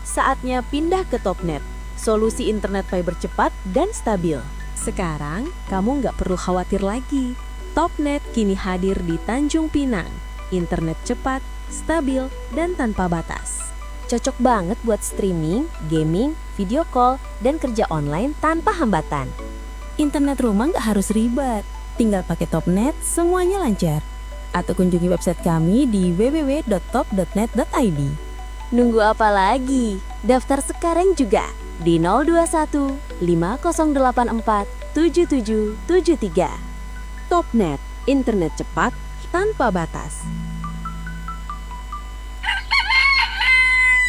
Saatnya pindah ke Topnet, solusi internet fiber cepat dan stabil. Sekarang, kamu nggak perlu khawatir lagi. Topnet kini hadir di Tanjung Pinang. Internet cepat, stabil, dan tanpa batas. Cocok banget buat streaming, gaming, video call, dan kerja online tanpa hambatan. Internet rumah nggak harus ribet. Tinggal pakai Topnet, semuanya lancar. Atau kunjungi website kami di www.top.net.id. Nunggu apa lagi? Daftar sekarang juga di 021 5084 7773. Topnet, internet cepat tanpa batas.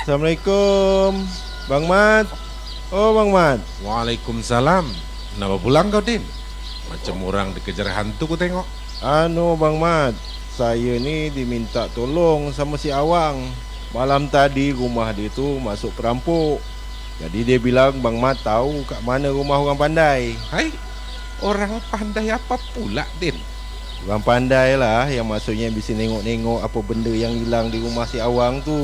Assalamualaikum, Bang Mat. Oh, Bang Mat. Waalaikumsalam. Kenapa pulang kau, Din? Macam orang dikejar hantu ku tengok. Bang Mat, saya ni diminta tolong sama si Awang. malam tadi rumah dia tu masuk perampok. Jadi dia bilang Bang Mat tahu kat mana rumah orang pandai. Hai, orang pandai apa pula, Din? Orang pandai lah yang maksudnya bisa nengok-nengok apa benda yang hilang di rumah si Awang tu.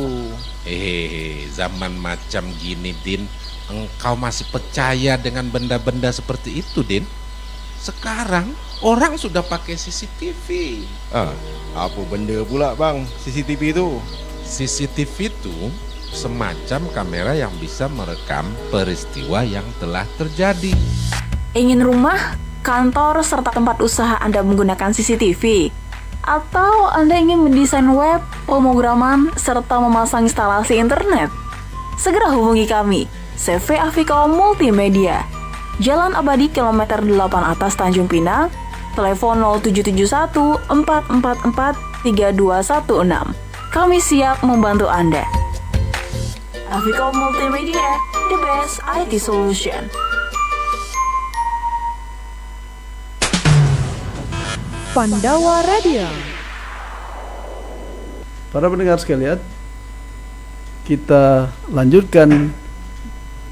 Zaman macam gini, Din, engkau masih percaya dengan benda-benda seperti itu, Din? Sekarang orang sudah pakai CCTV. Apa benda pula bang CCTV tu? CCTV itu semacam kamera yang bisa merekam peristiwa yang telah terjadi. Ingin rumah, kantor, serta tempat usaha Anda menggunakan CCTV? Atau Anda ingin mendesain web, pemrograman, serta memasang instalasi internet? Segera hubungi kami, CV Aviko Multimedia, Jalan Abadi Kilometer 8 atas Tanjung Pinang, telepon 0771 444 3216. Kami siap membantu Anda. Aviko Multimedia, the best IT solution. Pandawa Radio. Para pendengar sekalian, kita lanjutkan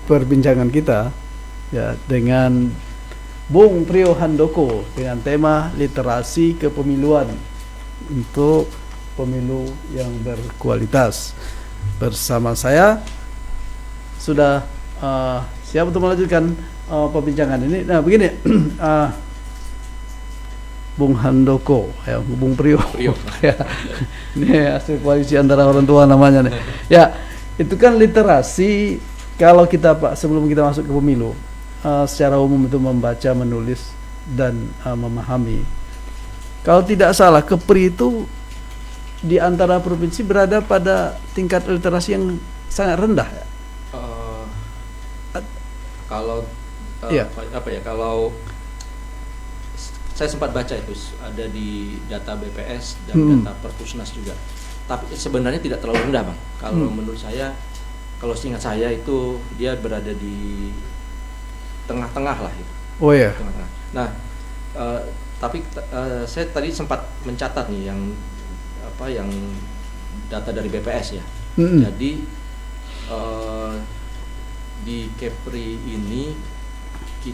perbincangan kita ya dengan Bung Priyo Handoko dengan tema literasi kepemiluan untuk pemilu yang berkualitas. Bersama saya sudah siap untuk melanjutkan perbincangan ini. Nah begini, Bung Handoko, ya, Bung Priyo. Ya, ini hasil koalisi antara orang tua namanya nih. Ya, itu kan literasi. Kalau kita sebelum kita masuk ke pemilu, secara umum itu membaca, menulis dan memahami. Kalau tidak salah, Kepri itu di antara provinsi berada pada tingkat literasi yang sangat rendah. Kalau Iya. kalau saya sempat baca itu ada di data BPS dan data Perpusnas juga. Tapi sebenarnya tidak terlalu rendah, Bang. Kalau menurut saya, kalau seingat saya itu dia berada di tengah-tengah lah itu. Oh ya. Tengah-tengah. Nah, tapi saya tadi sempat mencatat nih yang data dari BPS ya. Jadi di Kepri ini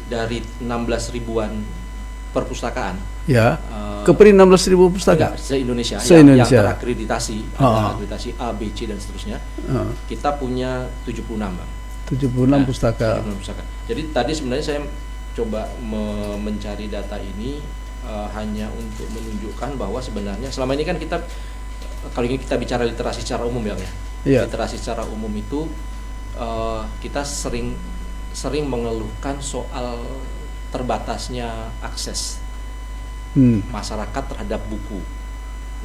dari 16 ribuan perpustakaan. Ya. Kepri 16.000 pustaka. Se-Indonesia, Se-Indonesia. yang terakreditasi, ada akreditasi A, B, C dan seterusnya. Kita punya 76, Bang. 76 pustaka. 76 pustaka. Jadi tadi sebenarnya saya coba mencari data ini hanya untuk menunjukkan bahwa sebenarnya selama ini kan kita, kalau ini kita bicara literasi secara umum ya, Iya. literasi secara umum itu kita sering mengeluhkan soal terbatasnya akses masyarakat terhadap buku.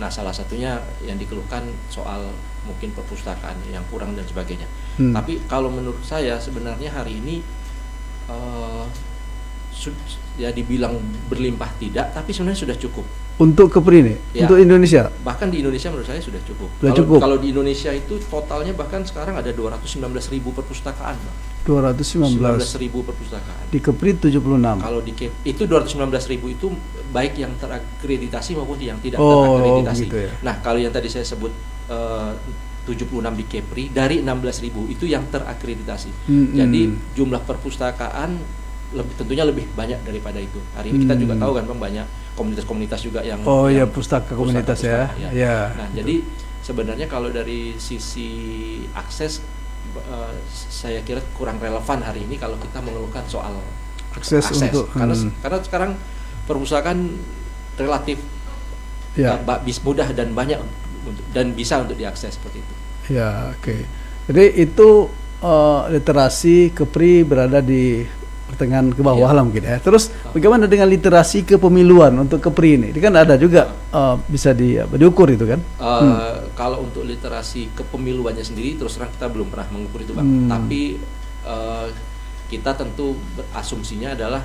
Nah, salah satunya yang dikeluhkan soal mungkin perpustakaan yang kurang dan sebagainya. Tapi kalau menurut saya sebenarnya hari ini ya dibilang berlimpah tidak, tapi sebenarnya sudah cukup. Untuk Kepri ini, Ya. untuk Indonesia. Bahkan di Indonesia menurut saya sudah cukup. Sudah cukup. Kalau di Indonesia itu totalnya bahkan sekarang ada 219.000 perpustakaan, Bang. 219. 19.000 perpustakaan. Di Kepri 76. Kalau di itu 219.000 itu baik yang terakreditasi maupun yang tidak Oh, terakreditasi. gitu ya. Nah, kalau yang tadi saya sebut 76 di Kepri dari 16.000 itu yang terakreditasi. Jadi jumlah perpustakaan tentunya lebih banyak daripada itu. Hari ini kita juga tahu kan, Bang, banyak komunitas-komunitas juga yang ya, pustaka komunitas ya. Ya. Nah, jadi sebenarnya kalau dari sisi akses saya kira kurang relevan hari ini kalau kita mengeluhkan soal Akses untuk karena sekarang perpustakaan relatif ya. mudah dan banyak dan bisa untuk diakses seperti itu. Ya, oke. Jadi itu literasi Kepri berada di pertengahan ke bawah lah mungkin ya. Terus bagaimana dengan literasi kepemiluan untuk Kepri ini? Ini kan ada juga bisa diukur itu kan? Kalau untuk literasi kepemiluannya sendiri terus terang kita belum pernah mengukur itu, Bang. Tapi kita tentu asumsinya adalah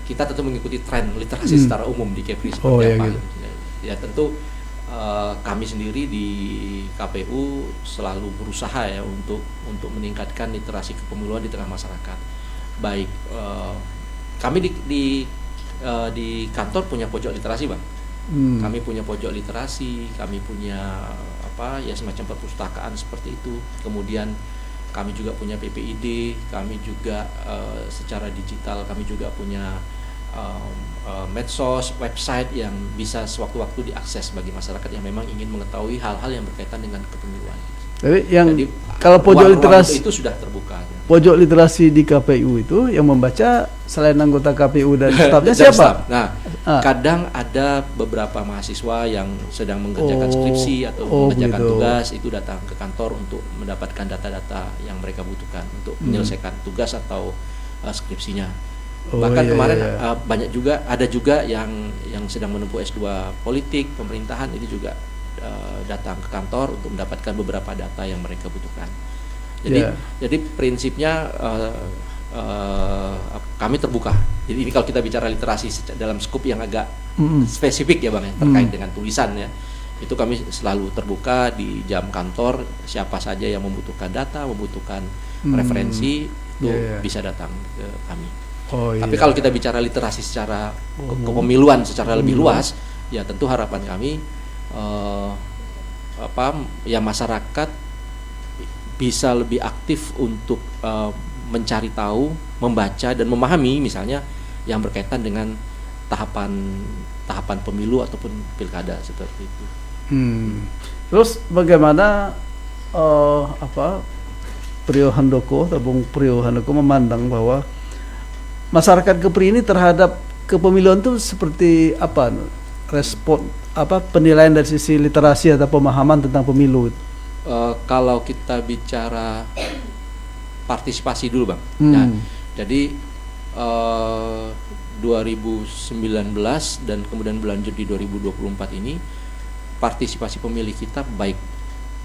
kita tentu mengikuti tren literasi secara umum di Kepri seperti apa. Gitu. Ya tentu kami sendiri di KPU selalu berusaha ya untuk meningkatkan literasi kepemiluan di tengah masyarakat. Baik, kami di kantor punya pojok literasi, Bang. Kami punya pojok literasi, kami punya semacam perpustakaan seperti itu. Kemudian kami juga punya PPID, kami juga secara digital kami juga punya medsos, website yang bisa sewaktu-waktu diakses bagi masyarakat yang memang ingin mengetahui hal-hal yang berkaitan dengan kepemiluan. Tapi yang Jadi, kalau pojok ruang-ruang literasi itu sudah terbuka. pojok literasi di KPU itu yang membaca selain anggota KPU dan stafnya Dan siapa? staf. Nah, Ah. kadang ada beberapa mahasiswa yang sedang mengerjakan skripsi atau mengerjakan begitu. tugas, itu datang ke kantor untuk mendapatkan data-data yang mereka butuhkan untuk menyelesaikan tugas atau skripsinya. Oh, Bahkan iya, kemarin iya. banyak juga, ada juga yang sedang menempuh S2 politik, pemerintahan, itu juga datang ke kantor untuk mendapatkan beberapa data yang mereka butuhkan. Jadi Yeah. jadi prinsipnya kami terbuka. Jadi ini kalau kita bicara literasi dalam skup yang agak spesifik ya Bang, ya, terkait dengan tulisan ya. Itu kami selalu terbuka di jam kantor, siapa saja yang membutuhkan data, membutuhkan referensi itu Yeah, yeah. bisa datang ke kami. Oh, Tapi iya. kalau kita bicara literasi secara kepemiluan secara lebih luas, ya tentu harapan kami masyarakat bisa lebih aktif untuk mencari tahu, membaca dan memahami misalnya yang berkaitan dengan tahapan pemilu ataupun pilkada seperti itu. Terus bagaimana Priyo Handoko atau Bung Priyo Handoko memandang bahwa masyarakat Kepri ini terhadap kepemiluan itu seperti apa respon penilaian dari sisi literasi atau pemahaman tentang pemilu? Kalau kita bicara partisipasi dulu Bang, nah, jadi 2019 dan kemudian berlanjut di 2024 ini partisipasi pemilih kita baik.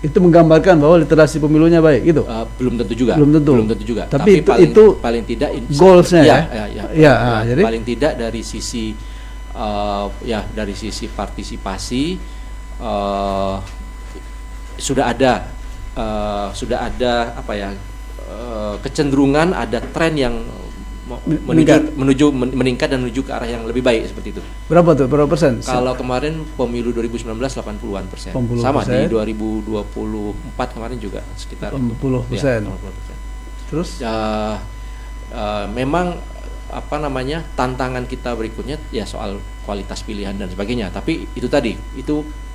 Itu menggambarkan bahwa literasi pemilunya baik gitu. Belum tentu juga. Belum tentu. juga. Tapi paling tidak goalsnya ya. Jadi paling tidak dari sisi dari sisi partisipasi sudah ada kecenderungan, ada tren yang meningkat dan menuju ke arah yang lebih baik seperti itu. berapa persen? Kalau kemarin pemilu 2019 80-an%. 80%. Sama di 2024 kemarin juga sekitar 80%. Ya, 80%. Terus memang tantangan kita berikutnya ya soal kualitas pilihan dan sebagainya. Tapi itu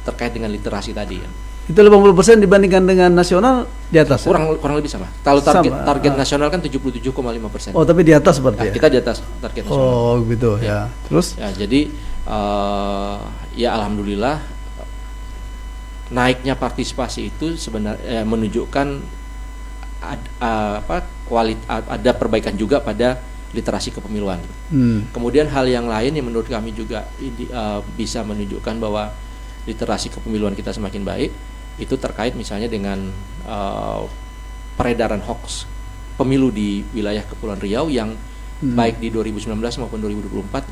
terkait dengan literasi tadi ya. Itu 80% dibandingkan dengan nasional di atas. Kurang lebih sama. Kalau target nasional kan 77,5%. Oh, tapi di atas berarti ya? Kita di atas target nasional. Oh, gitu ya. Terus? Ya, jadi alhamdulillah naiknya partisipasi itu sebenarnya menunjukkan ada perbaikan juga pada literasi kepemiluan. Kemudian hal yang lain yang menurut kami juga bisa menunjukkan bahwa literasi kepemiluan kita semakin baik itu terkait misalnya dengan peredaran hoax pemilu di wilayah Kepulauan Riau yang baik di 2019 maupun 2024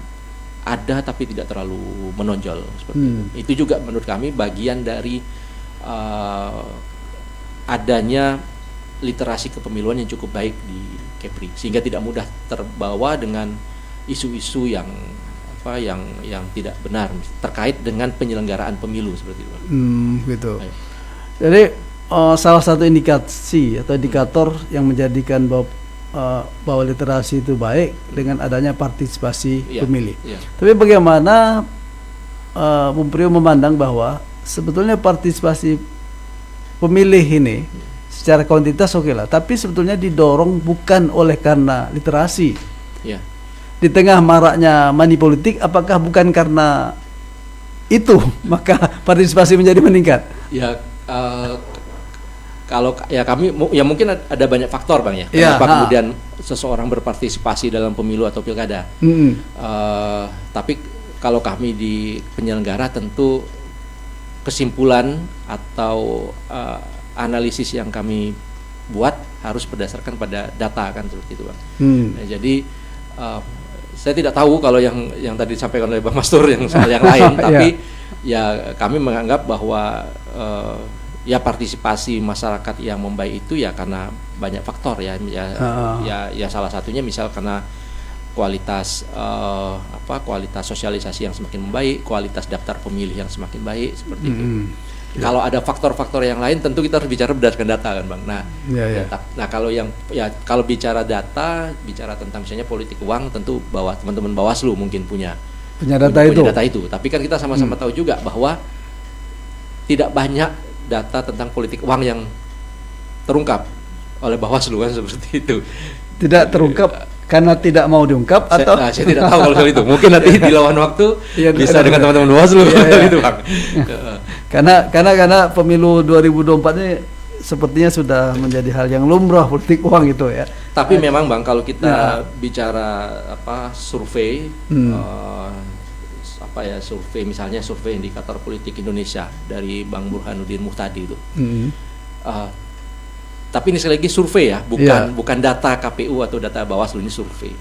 ada tapi tidak terlalu menonjol seperti itu. Itu juga menurut kami bagian dari adanya literasi kepemiluan yang cukup baik di Kepri sehingga tidak mudah terbawa dengan isu-isu yang tidak benar terkait dengan penyelenggaraan pemilu seperti itu. Gitu. Jadi salah satu indikasi atau indikator yang menjadikan bahwa literasi itu baik dengan adanya partisipasi pemilih. Tapi bagaimana Bung Priyo memandang bahwa sebetulnya partisipasi pemilih ini secara kuantitas oke lah, tapi sebetulnya didorong bukan oleh karena literasi. Ya. Di tengah maraknya money politik, apakah bukan karena itu maka partisipasi menjadi meningkat? Ya, kalau kami mungkin ada banyak faktor Bang ya. Kenapa kemudian seseorang berpartisipasi dalam pemilu atau pilkada. Tapi kalau kami di penyelenggara tentu kesimpulan atau analisis yang kami buat harus berdasarkan pada data kan seperti itu Bang. Nah, jadi saya tidak tahu kalau yang tadi disampaikan oleh Bang Mastur yang soal yang lain, tapi ya kami menganggap bahwa ya partisipasi masyarakat yang membaik itu ya karena banyak faktor ya salah satunya misal karena kualitas kualitas sosialisasi yang semakin membaik, kualitas daftar pemilih yang semakin baik seperti itu. Kalau ada faktor-faktor yang lain, tentu kita harus bicara berdasarkan data kan, Bang. Nah, Ya. nah kalau bicara data, bicara tentang misalnya politik uang, tentu teman-teman Bawaslu mungkin punya data itu. Tapi kan kita sama-sama tahu juga bahwa tidak banyak data tentang politik uang yang terungkap oleh Bawaslu kan seperti itu. Tidak terungkap karena tidak mau diungkap atau saya tidak tahu kalau itu. Mungkin nanti di lawan waktu bisa dengan teman-teman Bawaslu gitu, Bang. Karena pemilu 2024 ini sepertinya sudah menjadi hal yang lumrah politik uang itu ya. Tapi memang, Bang, kalau kita bicara survei survei misalnya survei indikator politik Indonesia dari Bang Burhanuddin Muhtadi itu. Tapi ini sekali lagi survei ya, bukan data KPU atau data Bawaslu, ini survei.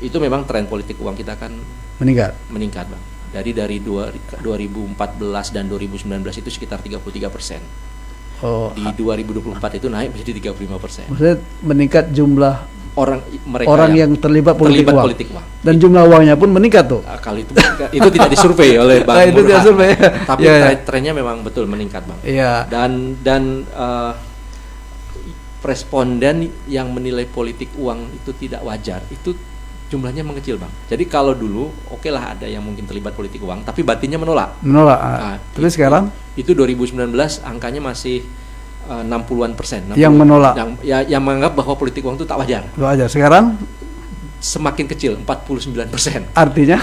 Itu memang tren politik uang kita kan meningkat, Bang. Dari 2014 dan 2019 itu sekitar 33%. Di 2024 itu naik menjadi 35%. Maksudnya meningkat jumlah orang yang terlibat politik uang. Dan jumlah uangnya pun meningkat tuh. Kalau itu tidak disurvei oleh Bang itu tidak survei. Tapi trennya memang betul meningkat, Bang. Iya. Dan responden yang menilai politik uang itu tidak wajar, itu jumlahnya mengecil, Bang. Jadi kalau dulu oke lah ada yang mungkin terlibat politik uang, tapi batinnya menolak. Nah, tapi sekarang itu 2019 angkanya masih 60-an persen. Yang menolak. Yang menganggap bahwa politik uang itu tak wajar. Sekarang semakin kecil, 49%. Artinya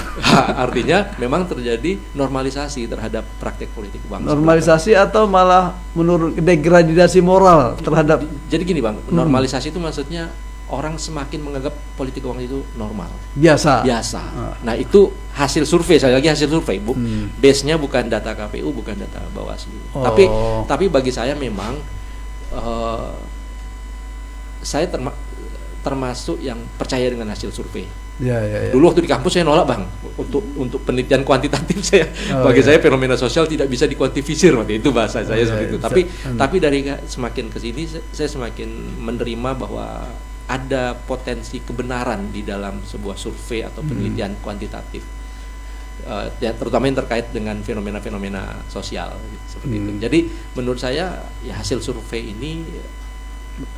memang terjadi normalisasi terhadap praktek politik uang. Normalisasi atau malah menurun, degradasi moral terhadap. Jadi gini, Bang, normalisasi itu maksudnya orang semakin menganggap politik uang itu normal. Biasa. Nah, itu hasil survei, saya lagi hasil survei, base-nya bukan data KPU, bukan data Bawaslu. Tapi bagi saya memang saya termasuk yang percaya dengan hasil survei. Dulu waktu di kampus saya nolak, Bang, untuk penelitian kuantitatif bagi saya fenomena sosial tidak bisa dikuantifisir, waktu itu bahasa saya seperti itu. Tapi dari semakin ke sini saya semakin menerima bahwa ada potensi kebenaran di dalam sebuah survei atau penelitian kuantitatif, terutama yang terkait dengan fenomena-fenomena sosial seperti itu. Jadi menurut saya ya hasil survei ini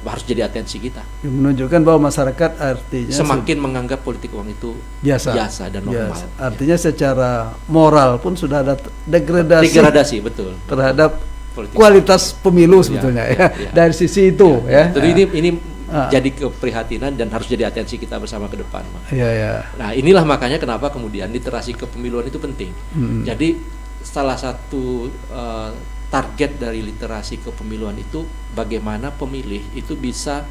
harus jadi atensi kita. Menunjukkan bahwa masyarakat artinya semakin menganggap politik uang itu biasa dan normal. Artinya secara moral pun sudah ada degradasi betul terhadap kualitas pemilu sebetulnya dari sisi itu Jadi ini jadi keprihatinan dan harus jadi atensi kita bersama ke depan. Nah, inilah makanya kenapa kemudian literasi kepemiluan itu penting. Jadi salah satu target dari literasi kepemiluan itu bagaimana pemilih itu bisa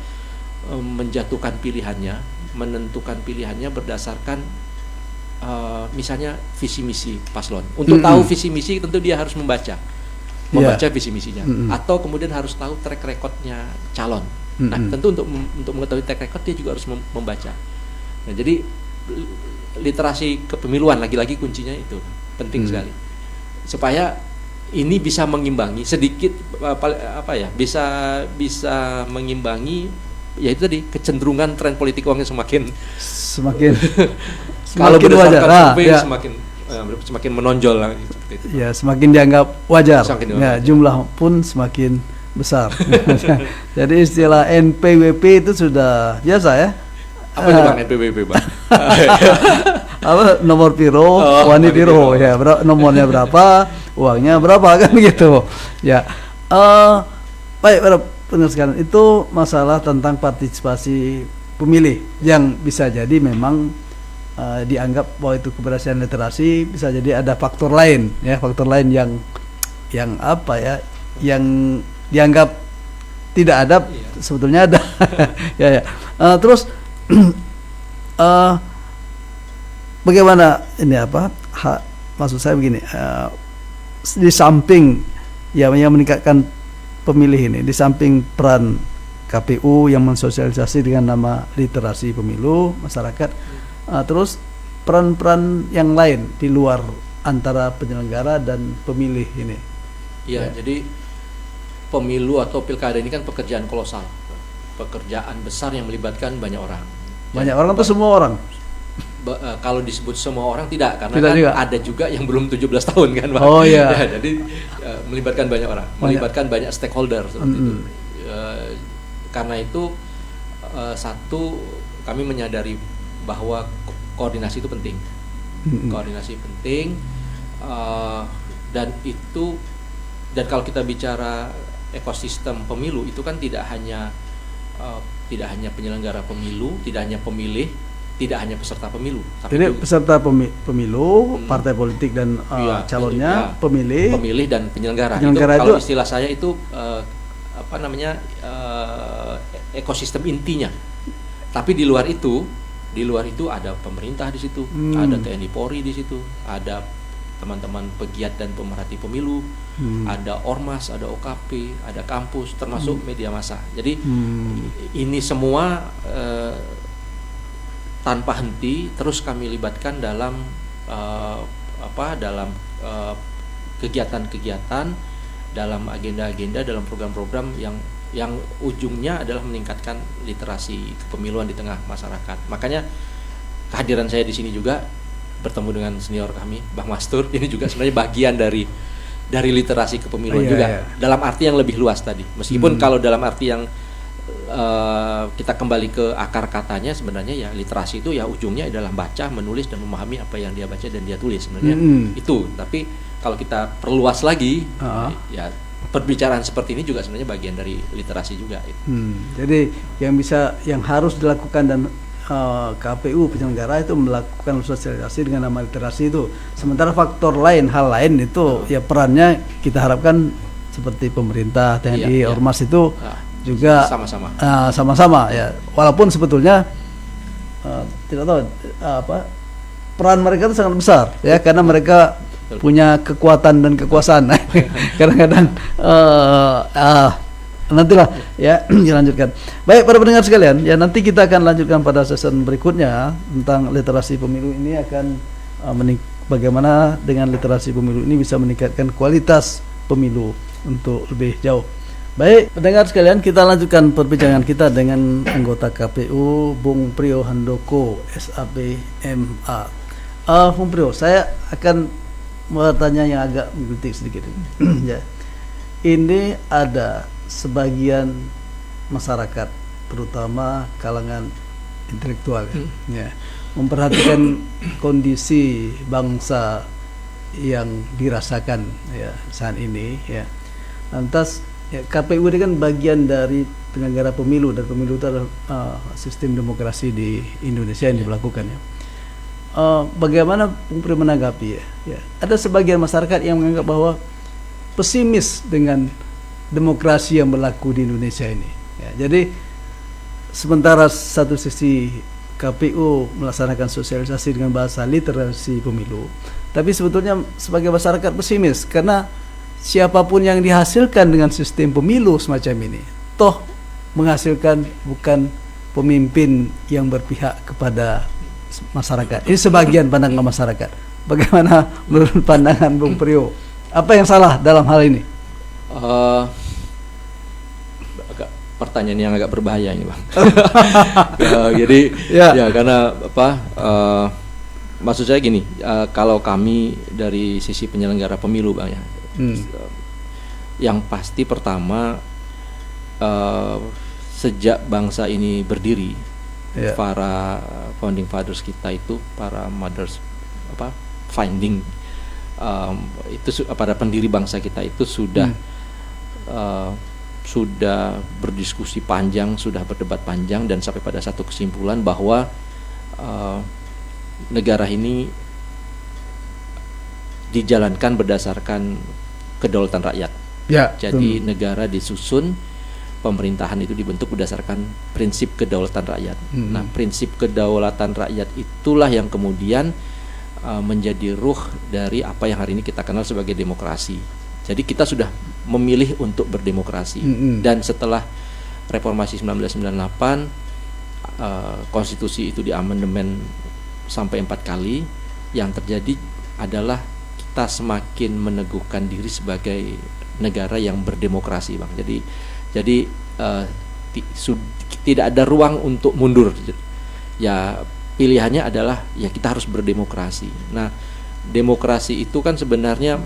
menjatuhkan pilihannya, menentukan pilihannya berdasarkan misalnya visi misi paslon. Untuk tahu visi misi tentu dia harus membaca visi misinya, atau kemudian harus tahu track recordnya calon. Nah, tentu untuk mengetahui track record dia juga harus membaca. Nah, jadi literasi kepemiluan lagi-lagi kuncinya itu penting sekali supaya ini bisa mengimbangi sedikit bisa mengimbangi yaitu tadi kecenderungan tren politik uangnya semakin kalau berdasarkan survei semakin menonjol lah seperti itu. Semakin dianggap wajar. Jumlah pun semakin besar. Jadi istilah NPWP itu sudah biasa ya. Apa itu, Bang, NPWP, Bang? Nomor piro, wani piro ya, nomornya berapa, uangnya berapa kan gitu. Baik para pendengar sekalian, itu masalah tentang partisipasi pemilih yang bisa jadi memang dianggap bahwa itu keberhasilan literasi, bisa jadi ada faktor lain yang apa ya, yang dianggap tidak ada, sebetulnya ada. Terus bagaimana ini maksud saya begini, di samping yang meningkatkan pemilih ini, di samping peran KPU yang mensosialisasi dengan nama literasi pemilu masyarakat, terus peran-peran yang lain di luar antara penyelenggara dan pemilih ini. Jadi pemilu atau pilkada ini kan pekerjaan kolosal, pekerjaan besar yang melibatkan banyak orang. Banyak orang itu semua orang. Kalau disebut semua orang tidak, karena Tidak kan juga. ada juga yang belum 17 tahun kan, Bang. Oh, iya. Ya, jadi melibatkan banyak orang, melibatkan banyak stakeholder seperti itu. Karena itu satu, kami menyadari bahwa koordinasi itu penting. Koordinasi penting, dan kalau kita bicara ekosistem pemilu itu kan tidak hanya penyelenggara pemilu, tidak hanya pemilih, tidak hanya peserta pemilu, tapi Jadi juga peserta pemilu, partai politik dan iya, calonnya, iya. pemilih dan penyelenggara. Penyelenggara Kalau itu- istilah saya itu ekosistem intinya. Tapi di luar itu ada pemerintah di situ, ada TNI Polri di situ, ada teman-teman pegiat dan pemerhati pemilu, ada ormas, ada OKP, ada kampus, termasuk media massa. Jadi ini semua tanpa henti terus kami libatkan dalam kegiatan-kegiatan, dalam agenda-agenda, dalam program-program yang ujungnya adalah meningkatkan literasi kepemiluan di tengah masyarakat. Makanya kehadiran saya di sini juga bertemu dengan senior kami, Bang Mastur, ini juga sebenarnya bagian dari literasi kepemiluan Iya, juga, iya. dalam arti yang lebih luas tadi. Meskipun kalau dalam arti yang kita kembali ke akar katanya, sebenarnya ya literasi itu ya ujungnya adalah baca, menulis dan memahami apa yang dia baca dan dia tulis sebenarnya. Itu. Tapi kalau kita perluas lagi, ya perbicaraan seperti ini juga sebenarnya bagian dari literasi juga. Jadi yang harus dilakukan dan KPU penyelenggara itu melakukan sosialisasi dengan nama literasi itu. Sementara hal lain itu ya perannya kita harapkan seperti pemerintah, TNI, Iya. ormas itu Nah, juga sama-sama ya. Walaupun sebetulnya tidak tahu peran mereka itu sangat besar ya, karena mereka punya kekuatan dan kekuasaan. Kadang-kadang nantilah ya dilanjutkan. Baik para pendengar sekalian, ya nanti kita akan lanjutkan pada season berikutnya tentang literasi pemilu ini akan bagaimana dengan literasi pemilu ini bisa meningkatkan kualitas pemilu untuk lebih jauh. Baik, pendengar sekalian, kita lanjutkan perbincangan kita dengan anggota KPU Bung Priyo Handoko, SAB MA. Bung Priyo, saya akan bertanya yang agak mengkritik sedikit. Ya. Ini ada sebagian masyarakat, terutama kalangan intelektual, ya, memperhatikan kondisi bangsa yang dirasakan ya saat ini. Ya. Lantas ya, KPU ini kan bagian dari penyelenggara pemilu, dan pemilu itu adalah sistem demokrasi di Indonesia yang diberlakukan ya. Bagaimana Bung Pri menanggapi ya? Ya, ada sebagian masyarakat yang menganggap bahwa pesimis dengan demokrasi yang berlaku di Indonesia ini. Ya, jadi sementara satu sisi KPU melaksanakan sosialisasi dengan bahasa literasi pemilu, tapi sebetulnya sebagai masyarakat pesimis karena siapapun yang dihasilkan dengan sistem pemilu semacam ini, toh menghasilkan bukan pemimpin yang berpihak kepada masyarakat. Ini sebagian pandangan masyarakat. Bagaimana menurut pandangan Bung Priyo? Apa yang salah dalam hal ini? Pertanyaan yang agak berbahaya ini, Bang. Jadi ya karena maksud saya gini, kalau kami dari sisi penyelenggara pemilu, Bang ya. Yang pasti pertama, sejak bangsa ini berdiri, para founding fathers kita itu, para mothers finding itu para pendiri bangsa kita itu sudah berdiskusi panjang, sudah berdebat panjang, dan sampai pada satu kesimpulan bahwa negara ini dijalankan berdasarkan kedaulatan rakyat. Ya, jadi negara disusun, pemerintahan itu dibentuk berdasarkan prinsip kedaulatan rakyat. Nah, prinsip kedaulatan rakyat itulah yang kemudian menjadi ruh dari apa yang hari ini kita kenal sebagai demokrasi. Jadi kita sudah memilih untuk berdemokrasi. Dan setelah reformasi 1998, konstitusi itu diamandemen sampai 4 kali. Yang terjadi adalah kita semakin meneguhkan diri sebagai negara yang berdemokrasi, Bang. Jadi tidak ada ruang untuk mundur. Ya, pilihannya adalah ya kita harus berdemokrasi. Nah, demokrasi itu kan sebenarnya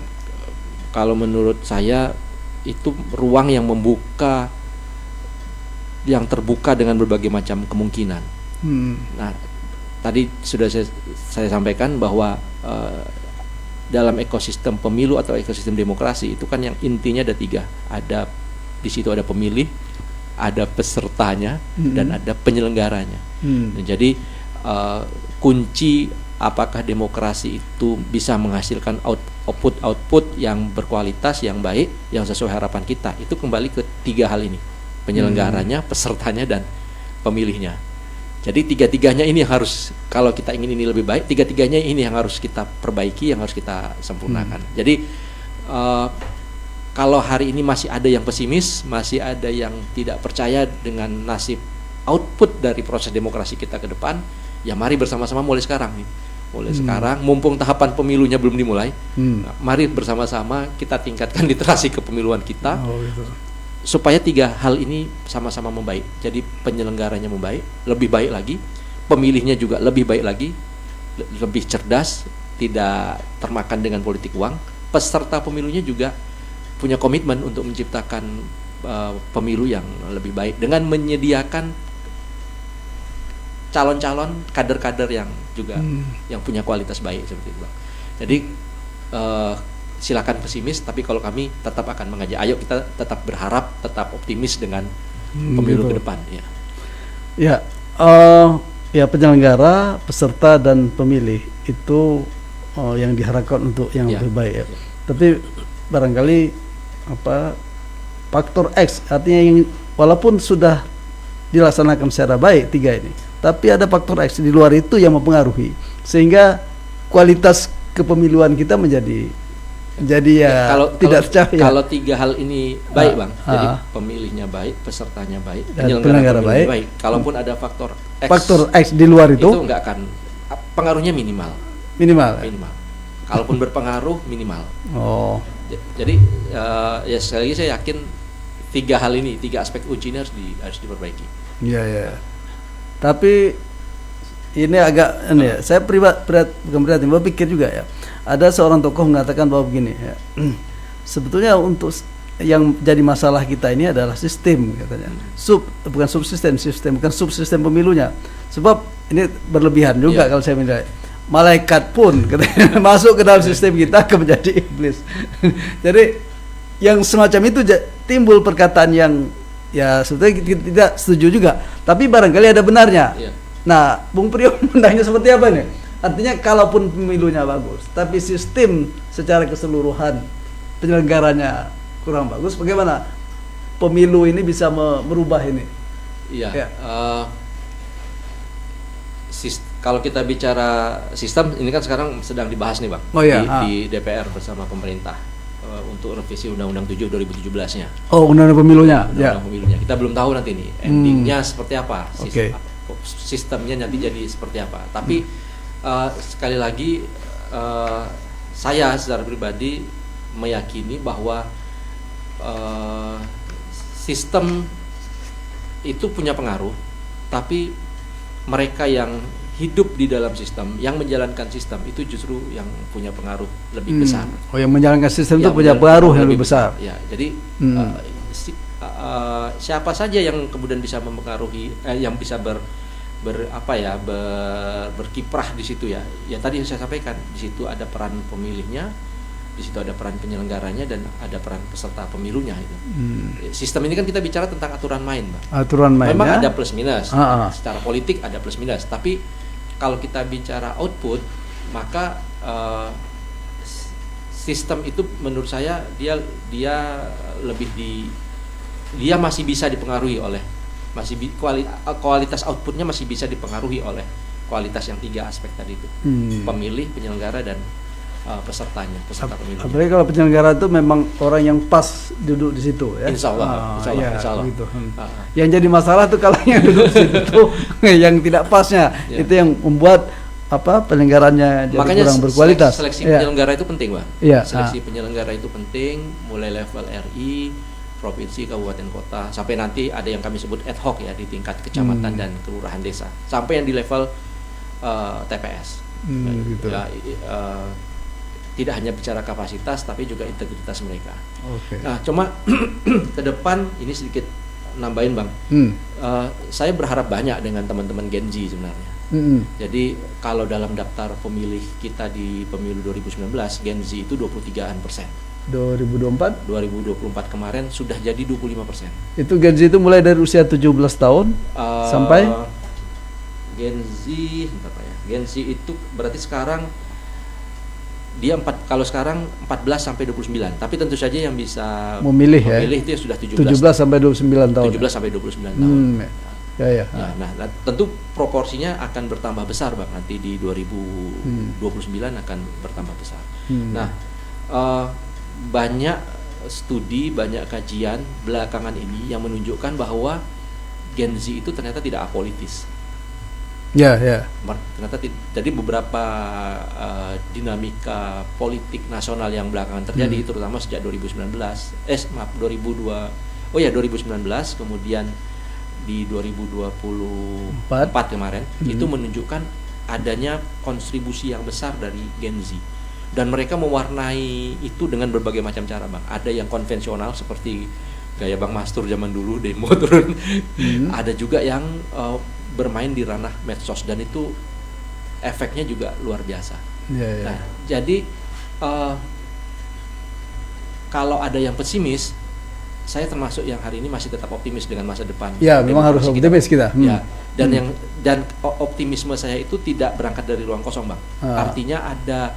kalau menurut saya itu ruang yang membuka, yang terbuka dengan berbagai macam kemungkinan. Nah, tadi sudah saya sampaikan bahwa dalam ekosistem pemilu atau ekosistem demokrasi itu kan yang intinya ada 3. Ada di situ ada pemilih, ada pesertanya, dan ada penyelenggaranya. Nah, jadi kunci apakah demokrasi itu bisa menghasilkan output yang berkualitas, yang baik, yang sesuai harapan kita, itu kembali ke 3 hal ini: penyelenggaranya, pesertanya, dan pemilihnya. Jadi 3-tiganya ini yang harus, kalau kita ingin ini lebih baik, 3-tiganya ini yang harus kita perbaiki, yang harus kita sempurnakan. Jadi kalau hari ini masih ada yang pesimis, masih ada yang tidak percaya dengan nasib output dari proses demokrasi kita ke depan, ya mari bersama-sama mulai sekarang nih. Mulai sekarang, mumpung tahapan pemilunya belum dimulai, mari bersama-sama kita tingkatkan literasi kepemiluan kita, supaya 3 hal ini sama-sama membaik. Jadi penyelenggaranya membaik, lebih baik lagi, pemilihnya juga lebih baik lagi, lebih cerdas, tidak termakan dengan politik uang, peserta pemilunya juga punya komitmen untuk menciptakan pemilu yang lebih baik dengan menyediakan calon-calon kader-kader yang juga yang punya kualitas baik seperti itu, Bang. Jadi silakan pesimis, tapi kalau kami tetap akan mengajak, ayo kita tetap berharap, tetap optimis dengan pemilu ke depan. Ya, penyelenggara, peserta, dan pemilih itu yang diharapkan untuk yang lebih baik. Ya. Tapi barangkali faktor X, artinya yang walaupun sudah dilaksanakan secara baik 3 ini, tapi ada faktor X di luar itu yang mempengaruhi, sehingga kualitas kepemiluan kita menjadi tidak tercapai. Kalau 3 hal ini baik, Bang, jadi pemilihnya baik, pesertanya baik, penyelenggara baik. Kalaupun ada faktor X di luar itu nggak akan, pengaruhnya minimal. Kalaupun berpengaruh minimal. Jadi ya sekali lagi saya yakin 3 hal ini, 3 aspek uji ini harus diperbaiki. Iya. Tapi ini agak saya bukan berpikir juga ya. Ada seorang tokoh mengatakan bahwa begini ya. Sebetulnya untuk yang jadi masalah kita ini adalah sistem, katanya. Bukan subsistem pemilunya. Sebab ini berlebihan juga kalau saya menilai. Malaikat pun katanya masuk ke dalam sistem kita menjadi iblis. Jadi yang semacam itu timbul perkataan yang ya sebetulnya kita tidak setuju juga, tapi barangkali ada benarnya. Nah, Bung Priyo mendahnya seperti apa nih? Artinya kalaupun pemilunya bagus, tapi sistem secara keseluruhan penyelenggaranya kurang bagus, bagaimana pemilu ini bisa merubah ini? Kalau kita bicara sistem, ini kan sekarang sedang dibahas nih, Bang, di DPR bersama pemerintah untuk revisi Undang-Undang 7 2017-nya. Undang-Undang pemilunya. Undang-Undang pemilunya. Kita belum tahu nanti nih endingnya seperti apa, sistemnya nanti jadi seperti apa. Tapi sekali lagi saya secara pribadi meyakini bahwa sistem itu punya pengaruh, tapi mereka yang hidup di dalam sistem, yang menjalankan sistem itu justru yang punya pengaruh lebih besar. Yang menjalankan sistem itu punya pengaruh yang lebih besar. Ya, jadi siapa saja yang kemudian bisa mempengaruhi, yang bisa berkiprah di situ ya. Ya tadi saya sampaikan, di situ ada peran pemilihnya, di situ ada peran penyelenggaranya, dan ada peran peserta pemilunya itu. Sistem ini kan kita bicara tentang aturan main, Bang. Aturan main. Memang ada plus minus. Secara politik ada plus minus, tapi kalau kita bicara output, maka sistem itu menurut saya dia masih bisa dipengaruhi oleh kualitas outputnya masih bisa dipengaruhi oleh kualitas yang 3 aspek tadi itu, pemilih, penyelenggara, dan peserta pemilu. Apalagi kalau penyelenggara itu memang orang yang pas duduk di situ ya. Insya Allah. Gitu. Yang jadi masalah tuh kalau yang duduk di situ yang tidak pasnya, itu yang membuat penyelenggaranya jadi kurang berkualitas. Seleksi penyelenggara itu penting, Bang. Seleksi penyelenggara itu penting, mulai level RI, provinsi, kabupaten, kota, sampai nanti ada yang kami sebut ad hoc ya di tingkat kecamatan dan kelurahan desa, sampai yang di level TPS. Gitu. Ya, tidak hanya bicara kapasitas tapi juga integritas mereka. Oke. Nah, cuma ke depan ini sedikit nambahin Bang. Saya berharap banyak dengan teman-teman Gen Z sebenarnya. Jadi kalau dalam daftar pemilih kita di pemilu 2019, Gen Z itu 23%. 2024 kemarin sudah jadi 25%. itu Gen Z itu mulai dari usia 17 tahun sampai Gen Z, bentar Pak ya. Gen Z itu berarti sekarang dia kalau sekarang 14 sampai 29. Tapi tentu saja yang bisa memilih itu ya sudah 17 sampai 29 tahun. 17 sampai 29 tahun. Ya. Nah, tentu proporsinya akan bertambah besar Bang, nanti di 2029 akan bertambah besar. Nah, banyak studi, banyak kajian belakangan ini yang menunjukkan bahwa Gen Z itu ternyata tidak apolitis. Ya. Ternyata jadi beberapa dinamika politik nasional yang belakangan terjadi, terutama sejak 2019, 2019, kemudian di 2024 kemarin, itu menunjukkan adanya kontribusi yang besar dari Gen Z. Dan mereka mewarnai itu dengan berbagai macam cara Bang. Ada yang konvensional seperti gaya Bang Mastur zaman dulu, demo turun. Ada juga yang bermain di ranah medsos, dan itu efeknya juga luar biasa. Nah, jadi kalau ada yang pesimis, saya termasuk yang hari ini masih tetap optimis dengan masa depan. Ya, memang harus optimis kita. Ya, dan optimisme saya itu tidak berangkat dari ruang kosong Bang. Artinya ada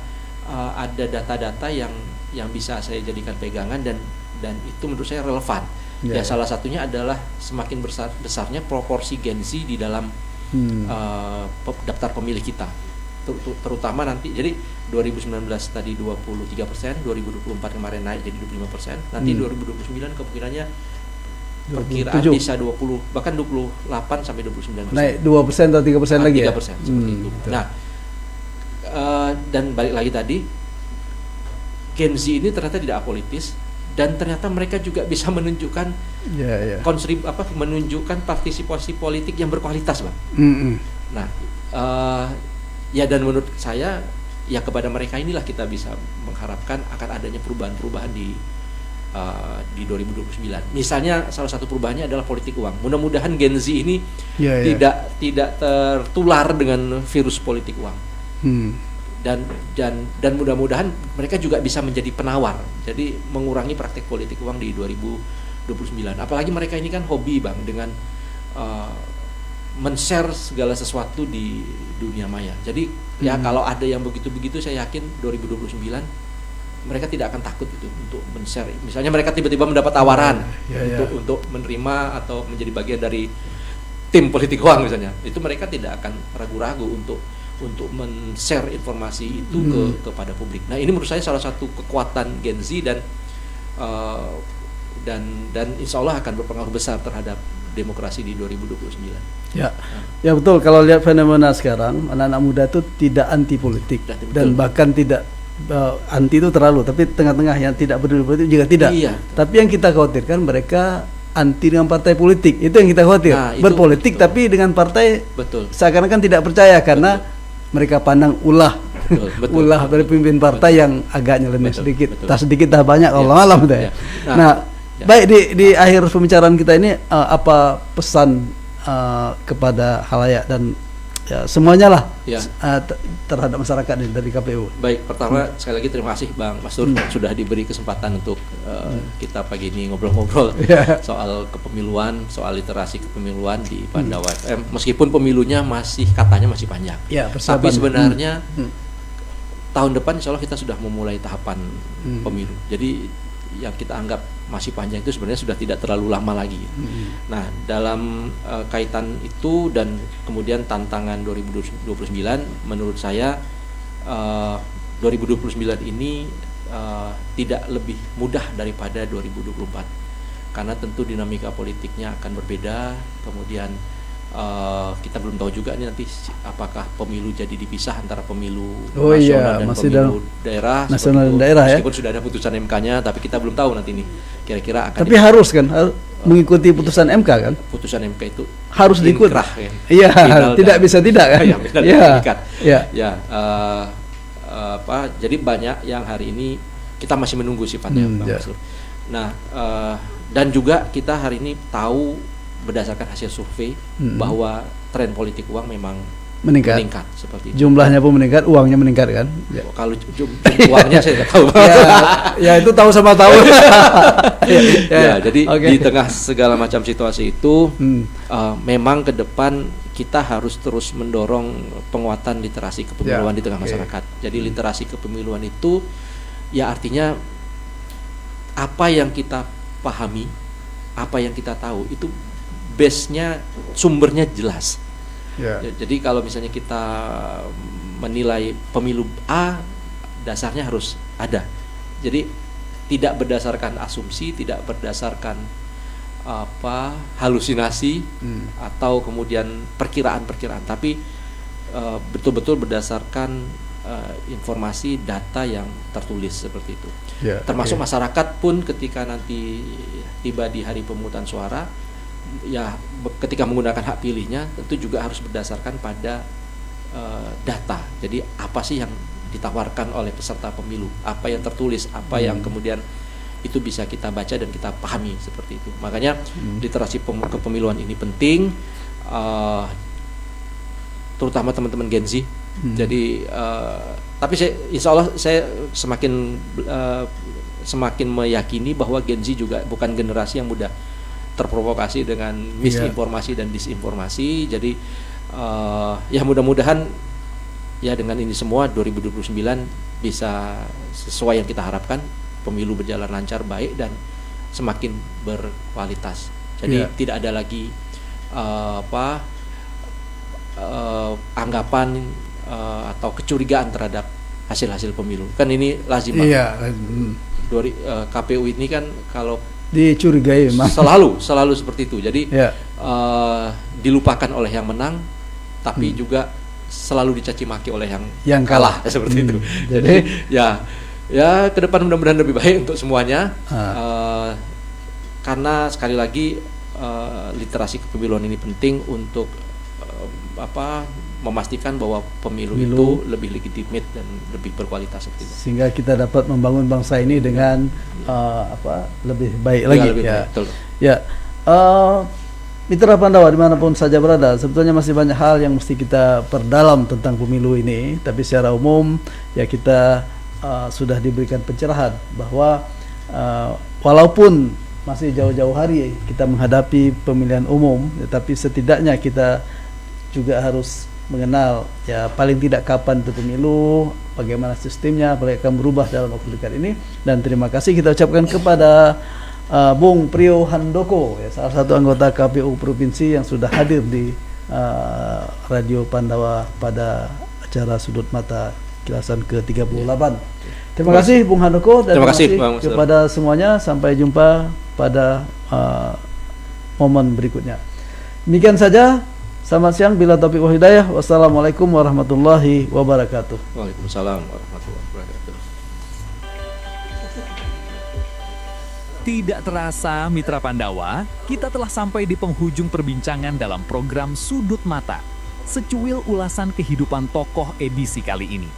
data-data yang bisa saya jadikan pegangan, dan itu menurut saya relevan. Ya, salah satunya adalah semakin besarnya proporsi Gen Z di dalam daftar pemilih kita, terutama nanti. Jadi 2019 tadi 23%, 2024 kemarin naik jadi 25%, nanti 2029 kemungkinannya perkiraan bisa 20 bahkan 28 sampai 29%. Naik 2% atau 3% lagi 3% ya? seperti itu. Betul. Nah, dan balik lagi tadi, Gen Z ini ternyata tidak apolitis, dan ternyata mereka juga bisa menunjukkan menunjukkan partisipasi politik yang berkualitas Bang. Nah, ya, dan menurut saya ya kepada mereka inilah kita bisa mengharapkan akan adanya perubahan-perubahan di 2029. Misalnya salah satu perubahannya adalah politik uang. Mudah-mudahan Gen Z ini tidak tertular dengan virus politik uang. Dan mudah-mudahan mereka juga bisa menjadi penawar. Jadi mengurangi praktik politik uang di 2029. Apalagi mereka ini kan hobi Bang dengan men-share segala sesuatu di dunia maya. Jadi ya kalau ada yang begitu-begitu, saya yakin 2029 mereka tidak akan takut itu untuk men-share. Misalnya mereka tiba-tiba mendapat tawaran untuk menerima atau menjadi bagian dari tim politik uang misalnya. Itu mereka tidak akan ragu-ragu untuk men-share informasi itu kepada publik. Nah, ini menurut saya salah satu kekuatan Gen Z, dan insya Allah akan berpengaruh besar terhadap demokrasi di 2029. Ya betul. Kalau lihat fenomena sekarang, anak-anak muda itu tidak anti politik, dan bahkan tidak anti itu terlalu, tapi tengah-tengah yang tidak peduli politik juga tidak. Tapi yang kita khawatirkan mereka anti dengan partai politik, itu yang kita khawatir. Berpolitik tapi dengan partai seakan-akan tidak percaya karena mereka pandang ulah dari pemimpin partai yang agak nyeleneh sedikit, tak sedikit tak banyak, Allah alam deh. Baik, di akhir pembicaraan kita ini apa pesan kepada khalayak dan semuanya lah terhadap masyarakat ini dari KPU? Baik, pertama sekali lagi terima kasih Bang Mastur sudah diberi kesempatan untuk kita pagi ini ngobrol-ngobrol soal kepemiluan, soal literasi kepemiluan di Pandawa FM. Meskipun pemilunya katanya masih panjang, tapi sebenarnya tahun depan insya Allah kita sudah memulai tahapan pemilu. Jadi yang kita anggap masih panjang itu sebenarnya sudah tidak terlalu lama lagi. Nah, dalam kaitan itu dan kemudian tantangan 2029, menurut saya 2029 ini tidak lebih mudah daripada 2024, karena tentu dinamika politiknya akan berbeda. Kemudian kita belum tahu juga nih nanti apakah pemilu jadi dipisah antara pemilu nasional dan pemilu daerah, nasional dan daerah, meskipun sudah ada putusan MK-nya, tapi kita belum tahu nanti nih kira-kira akan tapi harus kan mengikuti putusan MK kan? putusan MK itu Harus diikut. inkrah, kan? Iya, Final tidak dan- bisa tidak kan? Ya, final dan Iya. mengikat. Iya. Ya, jadi banyak yang hari ini kita masih menunggu sifatnya, Bang ya. Mansur. Nah, dan juga kita hari ini tahu berdasarkan hasil survei bahwa tren politik uang memang Meningkat. seperti itu. Jumlahnya pun meningkat, uangnya meningkat kan? Ya. Kalau uangnya saya nggak tahu. Ya itu tahu sama tahu. Ya, jadi Oke. di tengah segala macam situasi itu, Hmm. memang ke depan kita harus terus mendorong penguatan literasi kepemiluan Ya, di tengah oke. masyarakat. Jadi literasi kepemiluan itu ya artinya apa yang kita pahami, apa yang kita tahu itu base-nya, sumbernya jelas. Ya. Jadi kalau misalnya kita menilai pemilu A, dasarnya harus ada. Jadi tidak berdasarkan asumsi, tidak berdasarkan halusinasi atau kemudian perkiraan-perkiraan, tapi betul-betul berdasarkan informasi data yang tertulis seperti itu. Ya, Termasuk oke. masyarakat pun ketika nanti tiba di hari pemungutan suara, ya ketika menggunakan hak pilihnya tentu juga harus berdasarkan pada data. Jadi apa sih yang ditawarkan oleh peserta pemilu, apa yang tertulis, apa yang kemudian itu bisa kita baca dan kita pahami seperti itu. Makanya literasi kepemiluan ini penting, terutama teman-teman Gen Z. Jadi tapi insya Allah saya semakin meyakini bahwa Gen Z juga bukan generasi yang mudah terprovokasi dengan misinformasi dan disinformasi. Jadi ya mudah-mudahan ya dengan ini semua 2029 bisa sesuai yang kita harapkan, pemilu berjalan lancar, baik dan semakin berkualitas. Jadi tidak ada lagi anggapan atau kecurigaan terhadap hasil-hasil pemilu. Kan ini lazim banget. Iya. KPU ini kan kalau Dicurigai memang. selalu seperti itu. Jadi Ya. dilupakan oleh yang menang, tapi juga selalu dicaci maki oleh yang Yang kalah. seperti itu. Jadi ya ke depan mudah-mudahan lebih baik untuk semuanya. Karena sekali lagi literasi kepemiluan ini penting untuk memastikan bahwa pemilu itu lebih legitimate dan lebih berkualitas seperti itu. sehingga kita dapat membangun bangsa ini dengan lebih baik Ya, lagi. lebih Ya. baik, betul. Ya. Mitra Pandawa dimanapun saja berada, sebetulnya masih banyak hal yang mesti kita perdalam tentang pemilu ini. Tapi secara umum ya kita sudah diberikan pencerahan bahwa walaupun masih jauh-jauh hari kita menghadapi pemilihan umum, tetapi setidaknya kita juga harus mengenal ya paling tidak kapan itu pemilu, bagaimana sistemnya, apalagi akan berubah dalam waktu dekat ini. Dan terima kasih kita ucapkan kepada Bung Priyo Handoko, ya, salah satu anggota KPU Provinsi yang sudah hadir di Radio Pandawa pada acara Sudut Mata Kilasan ke-38. Terima kasih Bung Handoko dan Terima kasih, Bang Master. kepada semuanya. Sampai jumpa pada momen berikutnya. Demikian saja. Selamat siang, bila taufiq wal hidayah. Wassalamualaikum warahmatullahi wabarakatuh. Waalaikumsalam warahmatullahi wabarakatuh. Tidak terasa, Mitra Pandawa, kita telah sampai di penghujung perbincangan dalam program Sudut Mata, secuil ulasan kehidupan tokoh edisi kali ini.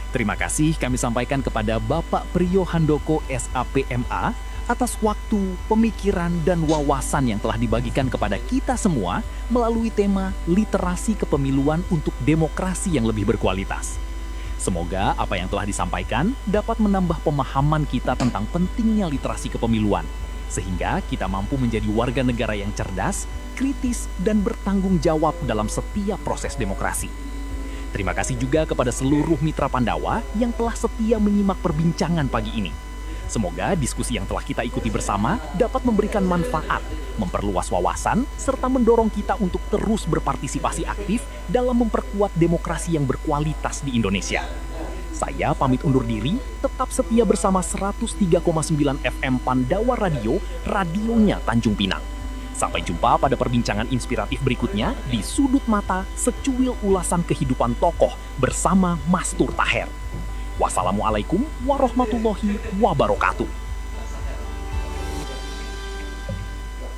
Terima kasih kami sampaikan kepada Bapak Priyo Handoko SAPMA atas waktu, pemikiran, dan wawasan yang telah dibagikan kepada kita semua melalui tema literasi kepemiluan untuk demokrasi yang lebih berkualitas. Semoga apa yang telah disampaikan dapat menambah pemahaman kita tentang pentingnya literasi kepemiluan, sehingga kita mampu menjadi warga negara yang cerdas, kritis, dan bertanggung jawab dalam setiap proses demokrasi. Terima kasih juga kepada seluruh Mitra Pandawa yang telah setia menyimak perbincangan pagi ini. Semoga diskusi yang telah kita ikuti bersama dapat memberikan manfaat, memperluas wawasan, serta mendorong kita untuk terus berpartisipasi aktif dalam memperkuat demokrasi yang berkualitas di Indonesia. Saya pamit undur diri, tetap setia bersama 103,9 FM Pandawa Radio, radionya Tanjung Pinang. Sampai jumpa pada perbincangan inspiratif berikutnya di Sudut Mata, secuil ulasan kehidupan tokoh bersama Mastur Taher. Wassalamualaikum warahmatullahi wabarakatuh.